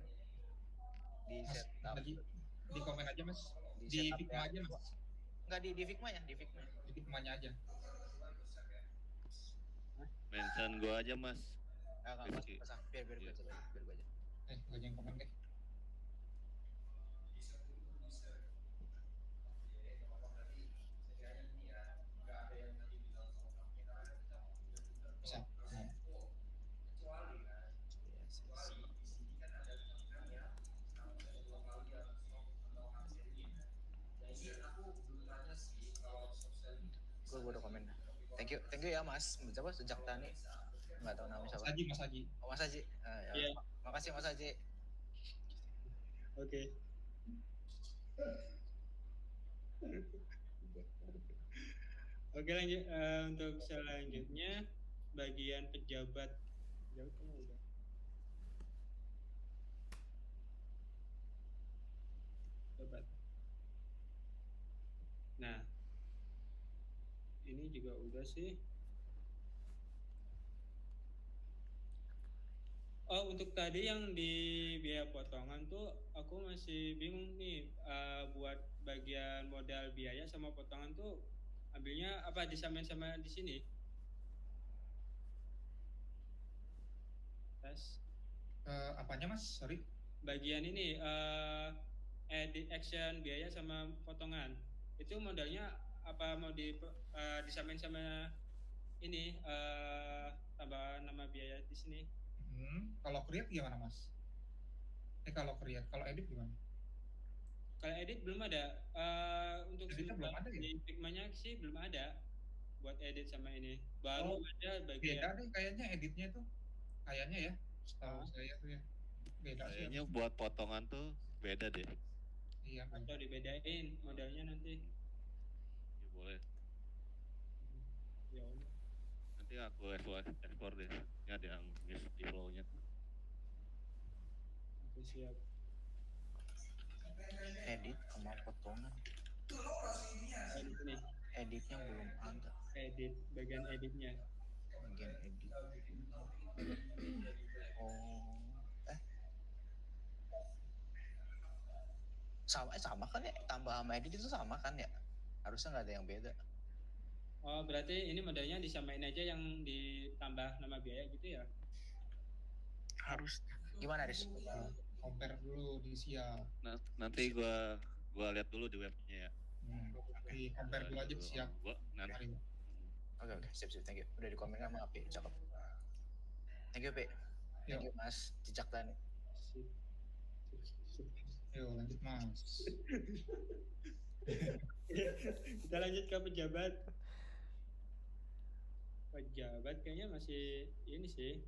di setup. Di komen aja Mas. Di Figma aja Mas. Enggak di Figma ya, di Figma. Di Figma-nya aja. Mention gue aja Mas. Enggak pasang. Biar gue aja. Gue yang komen deh. Bisa. Gue udah komen. Thank you ya Mas. Siapa? Sejak Tani. Enggak tahu nama siapa. Mas Haji. Oh, Mas Haji. Ya. Makasih Mas Haji. Oke. Oke lanjut untuk selanjutnya bagian pejabat kan udah. Nah, ini juga udah sih. Oh, untuk tadi yang di biaya potongan tuh aku masih bingung nih buat bagian modal biaya sama potongan tuh ambilnya apa disamain sama di sini? Apanya Mas? Sorry. bagian ini edit action biaya sama potongan. Itu modalnya apa mau disamain sama ini tambah nama biaya di sini. Kalau create gimana Mas? Kalau create, kalau edit gimana? Kalau edit belum ada. Untuk Editnya belum ada ya? di Figma-nya sih belum ada buat edit sama ini. Baru ada bagian. Beda deh kayaknya editnya tuh. Kayaknya ya, setahu saya tuh ya. Beda sih. Kayaknya buat potongan tuh beda deh. Iya, atau dibedain modalnya nanti. Ya, boleh. Ya udah. Nanti aku ekspor deh. Ini ada yang miss di flow-nya. Oke, siap. Edit sama potongan. Edit ini. Editnya belum ada. Edit, bagian editnya. Bagian edit. Sama kan ya, tambah sama edit itu sama kan ya, harusnya nggak ada yang beda. Oh, berarti ini modelnya disamain aja yang ditambah nama biaya gitu ya? Harus gimana Riz? Compare dulu di siap. Nanti gua lihat dulu di webnya ya. Di compare dulu aja di siap. Nanti. Oke, sip, thank you. Udah di komen sama Api, cakep. Thank you, Pi. Thank you, Mas Cicak Tani. Yuk, lanjut Mas. Kita lanjut ke pejabat. Pejabat kayaknya masih ini sih.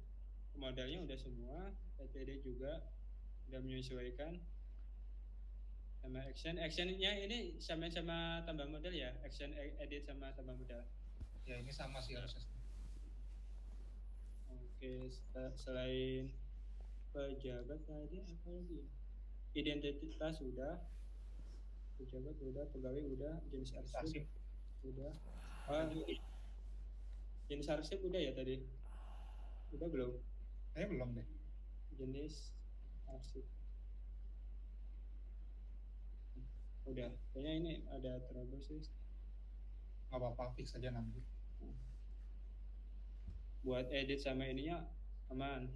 Modalnya udah semua, PTD juga udah menyesuaikan. Sama action. Actionnya ini sama tambah modal ya? Action edit sama tambah modal. Ya ini sama sih harusnya. Oke, selain pejabat tadi apa lagi? Identitas udah, pejabat udah, pegawai udah, jenis arsip udah. Jenis arsip udah ya tadi? Udah belum? Belum deh. Jenis arsip. Udah, kayaknya ini ada trouble sih. Nggak apa-apa, fix aja nanti. Buat edit sama ininya aman.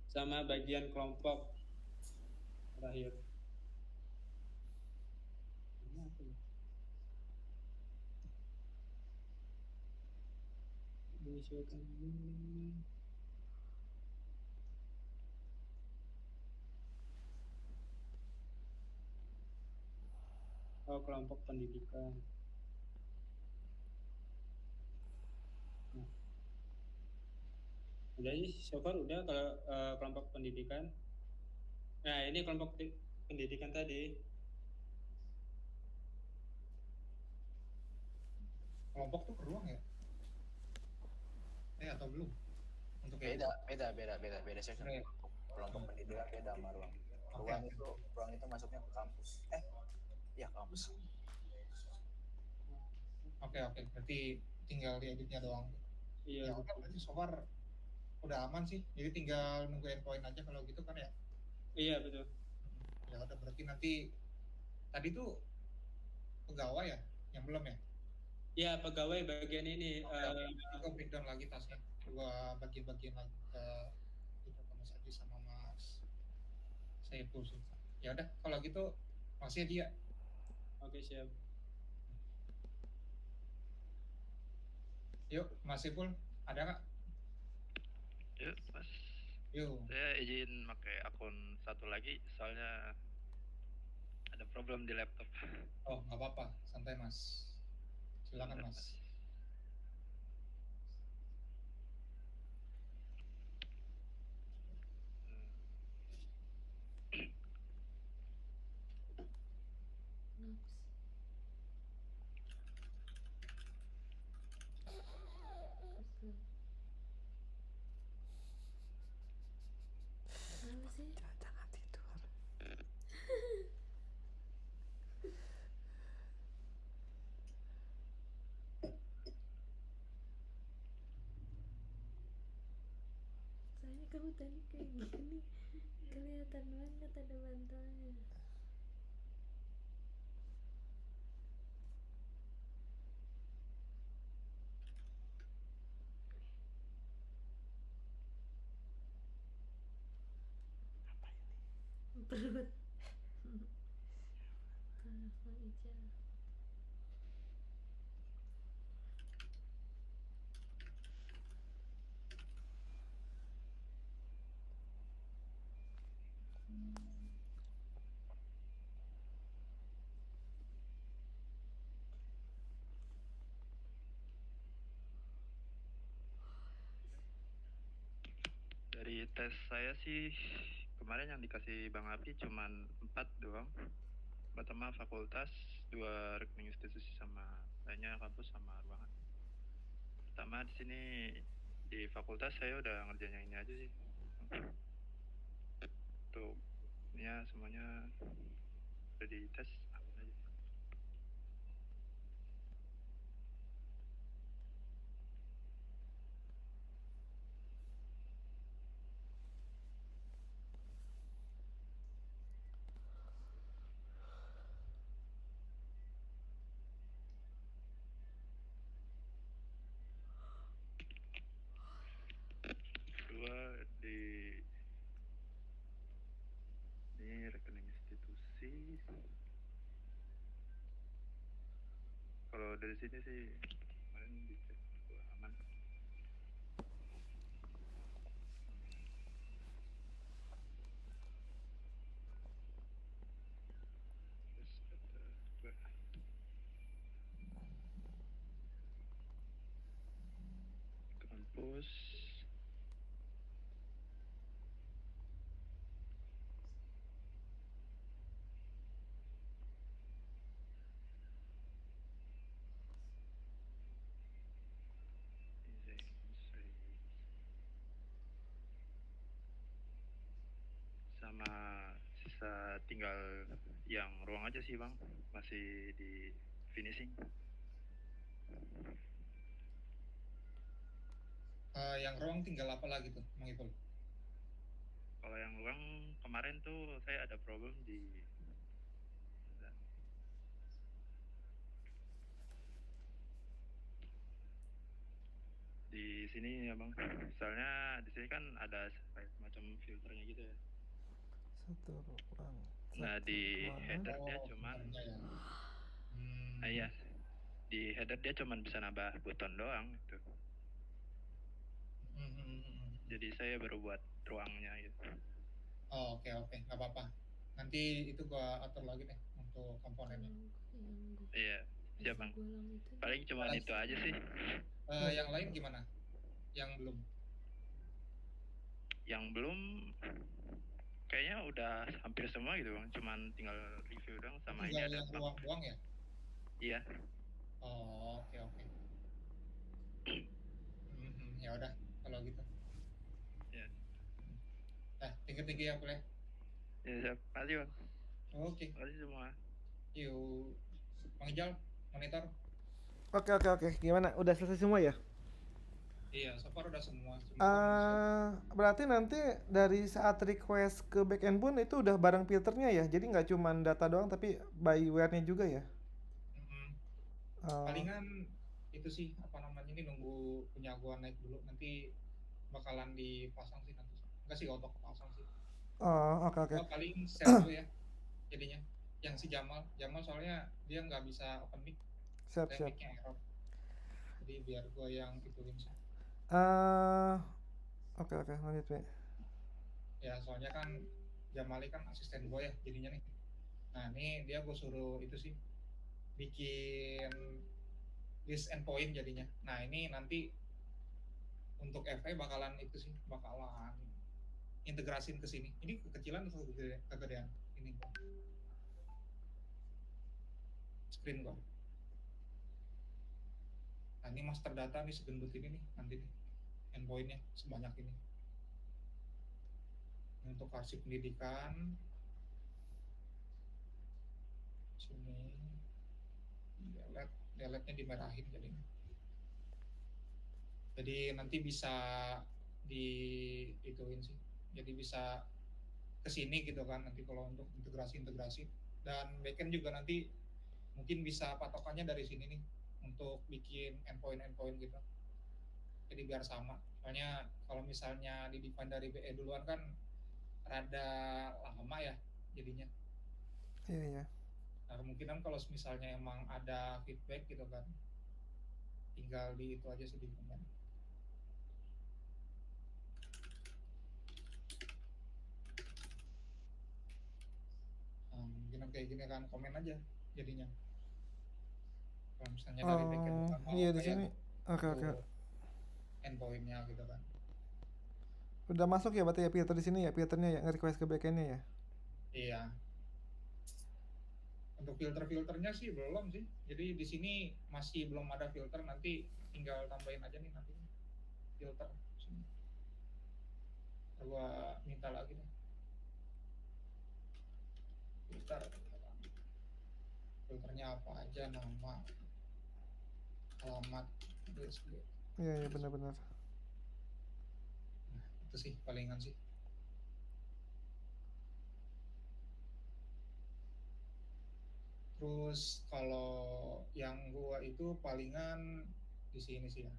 Sama bagian kelompok terakhir. Ini apa ya? Menyesuaikan ini. Oh, kelompok pendidikan. Nah. Udah sih, so far udah kalau kelompok pendidikan. Nah, ini kelompok pendidikan tadi. Kelompok tuh ruang ya? Atau belum? Untuk beda section. Kelompok pendidikan beda sama ruang. Ruang itu masuknya ke kampus. Ya kampus. Oke, berarti tinggal dieditnya doang. Iya. Ya udah, berarti so far udah aman sih. Jadi tinggal nunggu endpoint aja kalau gitu kan ya. Iya, betul. Ya udah, berarti nanti tadi tuh pegawai ya yang belum ya? Ya, pegawai bagian ini. Gue breakdown lagi tasnya. Gue bagi-bagian lagi ke Mas Adi sama Mas Saiful sih. Ya udah, kalau gitu masih dia. Oke, siap. Yuk, Mas Saiful, ada nggak? Yuk, Mas. Yuk. Saya izin pakai akun satu lagi, soalnya ada problem di laptop. Oh, nggak apa-apa, santai Mas. Silakan Mas. Jangan tidur. Soalnya kamu tadi kayak gini kelihatan banget ada bantalnya. perut. Telepon Ica. Dari tes saya sih kemarin yang dikasih Bang Api cuman 4 doang. Pertama fakultas, 2 rekening institusi sama lainnya kampus sama ruangan. Pertama di sini di fakultas saya udah ngerjain yang ini aja sih. Untuk ya semuanya udah dites aman aja. Kedua di ini rekening institusi. Kalau dari sini sih kemarin dicek aman. Terus ada dua kampus. Sama sisa tinggal yang ruang aja sih Bang, masih di finishing. Yang ruang tinggal apa lagi tuh, Mang Ipul? Kalau yang ruang kemarin tuh saya ada problem di sini ya Bang. Soalnya di sini kan ada semacam filternya gitu ya. Satu ruang. Nah Satu di ruangan. header dia cuman iya, di header dia cuman bisa nambah button doang gitu. Jadi saya baru buat ruangnya gitu. Oh, oke, nggak apa-apa. Nanti itu gua atur lagi deh untuk komponennya. Iya, siap Bang. Paling cuma itu aja sih. Yang lain gimana? Yang belum? Yang belum kayaknya udah hampir semua gitu Bang, cuman tinggal review doang sama ini ada yang ruang doang ya? Iya. Oh, oke. Ya udah kalau gitu. Ya. Tinggi ya boleh. Ya, siap. Makasih Bang. Oke. Makasih semua. Yuk, Bang Ijal, monitor. Oke. Gimana? Udah selesai semua ya? Iya, so far udah semua. Berarti nanti dari saat request ke backend pun itu udah bareng filternya ya? Jadi nggak cuma data doang tapi by where-nya juga ya? Palingan itu sih apa namanya ini nunggu punya gua naik dulu, nanti bakalan dipasang sih nanti. Enggak sih auto kepasang sih. Oke. Paling share dulu ya jadinya. Yang si Jamal soalnya dia nggak bisa open mic. Siap. Mic-nya error. Jadi biar gua yang ituin sih. Oke, lanjut Pi. Ya soalnya kan Jamali kan asisten gue ya jadinya nih. Nah ini dia gue suruh itu sih bikin list endpoint jadinya. Nah ini nanti untuk FE bakalan itu sih bakalan integrasin ke sini. Ini kekecilan atau kegedean? Ini screen gue. Nah ini master data nih segendut ini nih nanti nih endpointnya sebanyak ini. Untuk arsip pendidikan sini delete-nya dimerahin jadinya. Jadi nanti bisa ituin sih. Jadi bisa kesini gitu kan nanti kalau untuk integrasi dan backend juga nanti mungkin bisa patokannya dari sini nih untuk bikin endpoint gitu. Jadi biar sama. Soalnya kalau misalnya di define dari BE duluan kan rada lama ya jadinya. Iya. Nah, kemungkinan kalau misalnya emang ada feedback gitu kan, tinggal di itu aja sih di komen. Nah, mungkin kayak gini kan komen aja jadinya. Kalau misalnya dari backend Oh, utama iya di kayak sini. Oke. untuk endpointnya gitu kan. Udah masuk ya berarti ya filter di sini ya, filternya ya, nge-request ke backendnya ya. Iya. Untuk filternya sih belum sih. Jadi di sini masih belum ada filter, nanti tinggal tambahin aja nih nanti filter sini. Gua minta lagi nih. Filternya apa aja, nama, alamat, USB. Iya benar-benar. Nah, itu sih palingan sih. Terus kalau yang gua itu palingan di sini sih ya.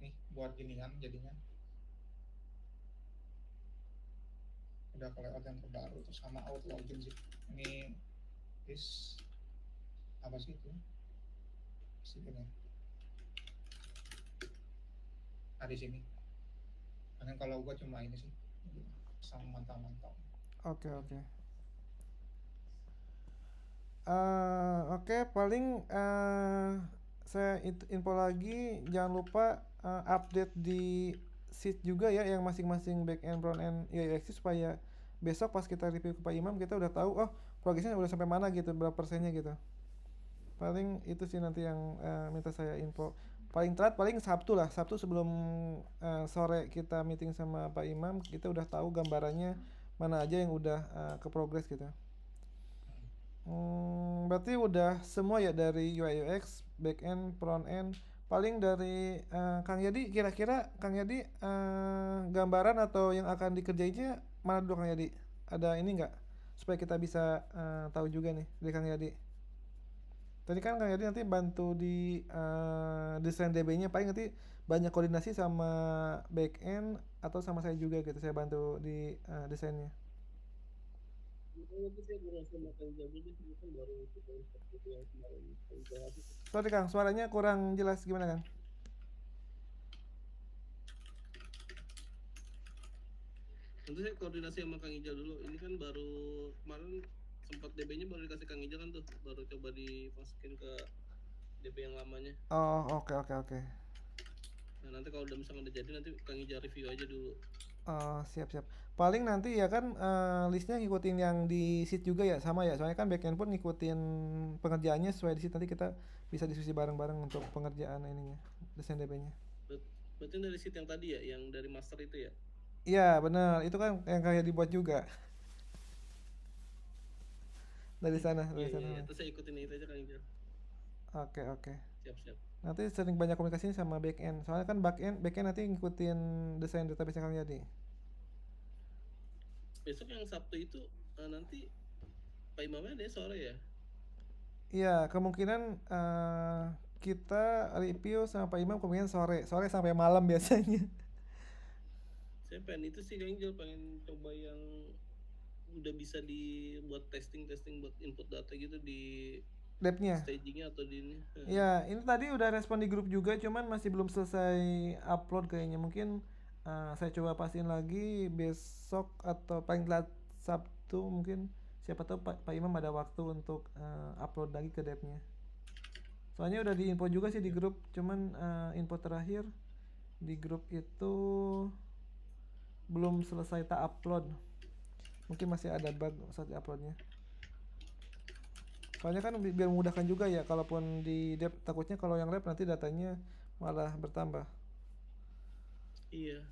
Nih buat ginian jadinya. Udah ke layout yang terbaru terus sama out login sih. Ini apa sih itu? Sini. Nah di sini. Karena kalau gua cuma ini sih, sama mantau-mantau. Oke. Oke, paling saya info lagi, jangan lupa update di sheet juga ya yang masing-masing backend, frontend, UX supaya besok pas kita review ke Pak Imam kita udah tahu progresnya udah sampai mana gitu, berapa persennya gitu. Paling itu sih nanti yang minta saya info. Paling telat paling Sabtu lah, Sabtu sebelum sore kita meeting sama Pak Imam kita udah tahu gambarannya mana aja yang udah ke progress gitu. Berarti udah semua ya dari UI UX, backend, frontend. Paling dari Kang Yadi, kira-kira Kang Yadi gambaran atau yang akan dikerjainnya mana dulu Kang Yadi? Ada ini nggak? Supaya kita bisa tahu juga nih dari Kang Yadi. Tadi kan Kang Yadi nanti bantu di desain DB-nya, paling nanti banyak koordinasi sama backend atau sama saya juga gitu, saya bantu di desainnya. Sorry Kang, suaranya kurang jelas, gimana Kang? Nanti saya koordinasi sama Kang Ijal dulu. Ini kan baru kemarin sempat DB-nya baru dikasih Kang Ijal kan tuh, baru coba dimasukin ke DB yang lamanya. Oh, oke. Nah, nanti kalau udah misalnya udah jadi nanti Kang Ijal review aja dulu. Siap. Paling nanti ya kan listnya ngikutin yang di sheet juga ya, sama ya. Soalnya kan backend pun ngikutin pengerjaannya sesuai di sheet, nanti kita bisa diskusi bareng-bareng untuk pengerjaan ininya, desain DB-nya. Berarti dari sheet yang tadi ya, yang dari master itu ya? Iya benar, itu kan yang kayak dibuat juga dari sana. Iya, terus saya ikutin itu aja Kang Ijal. Oke. Siap. Nanti sering banyak komunikasinya sama backend. Soalnya kan backend nanti ngikutin desain database Kang Yadi. Besok yang Sabtu itu nanti Pak Imamnya ada sore ya? Iya, kemungkinan kita review sama Pak Imam kemungkinan sore sampai malam biasanya. Saya pengen itu sih Kang Ijal, pengen coba yang udah bisa dibuat testing buat input data gitu di labnya, stagingnya atau di ini. Ya, ini tadi udah respon di grup juga, cuman masih belum selesai upload kayaknya. Mungkin saya coba pastiin lagi besok atau paling telat Sabtu mungkin. Siapa tahu Pak Imam ada waktu untuk upload lagi ke devnya. Soalnya udah diinfo juga sih di grup, cuman info terakhir di grup itu belum selesai tak upload. Mungkin masih ada bug saat uploadnya. Soalnya kan biar memudahkan juga ya, kalaupun di dev takutnya kalau yang lab nanti datanya malah bertambah. Iya,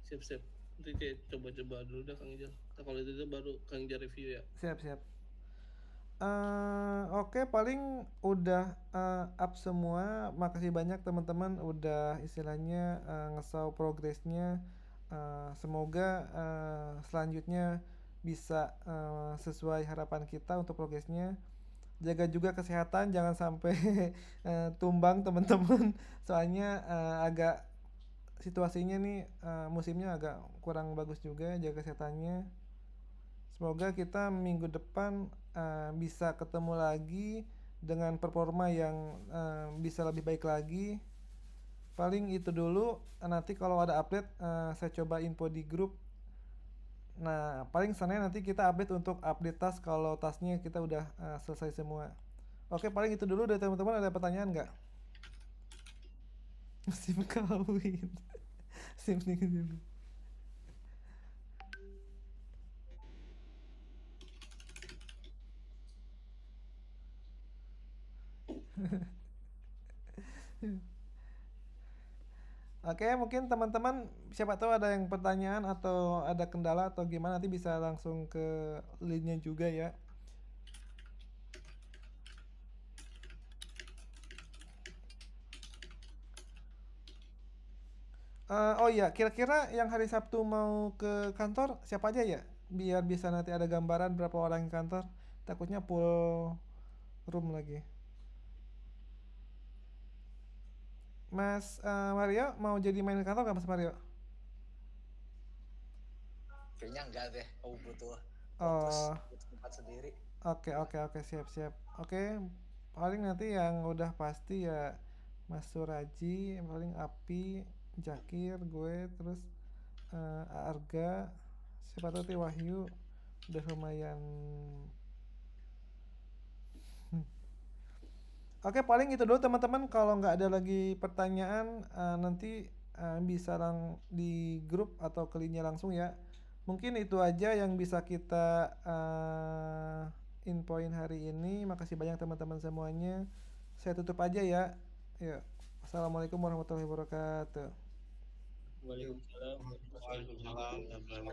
siap. Nanti coba dulu dah Kang Ijal. Nah, kalau itu baru Kang Ijal review ya. Siap. Oke, paling udah up semua. Makasih banyak teman-teman udah istilahnya nge-show progresnya. Semoga selanjutnya bisa sesuai harapan kita untuk progresnya. Jaga juga kesehatan, jangan sampai tumbang teman-teman. Soalnya agak situasinya nih musimnya agak kurang bagus juga, jaga kesehatannya. Semoga kita minggu depan bisa ketemu lagi dengan performa yang bisa lebih baik lagi. Paling itu dulu. Nanti kalau ada update saya coba info di grup. Nah, paling Senin nanti kita update untuk update tas kalau tasnya kita udah selesai semua. Oke, paling itu dulu dari teman-teman. Ada pertanyaan nggak? SIM kawin. SIM nikah dulu. Oke, mungkin teman-teman siapa tahu ada yang pertanyaan atau ada kendala atau gimana nanti bisa langsung ke linknya juga ya. Oh iya, kira-kira yang hari Sabtu mau ke kantor siapa aja ya? Biar bisa nanti ada gambaran berapa orang yang kantor. Takutnya full room lagi. Mas Mario mau jadi main kantor nggak Mas Mario? Kayaknya enggak deh, aku butuh Oh, tempat sendiri. oke, siap. Oke, paling nanti yang udah pasti ya Mas Suraji, paling Api, Jakir, gue, terus Arga, siapa tahu Teh Wahyu udah lumayan. Oke, paling itu dulu teman-teman. Kalau nggak ada lagi pertanyaan, nanti bisa di grup atau ke linknya langsung ya. Mungkin itu aja yang bisa kita infoin hari ini. Makasih banyak teman-teman semuanya. Saya tutup aja ya. Ya. Assalamualaikum warahmatullahi wabarakatuh. Waalaikumsalam. Waalaikumsalam.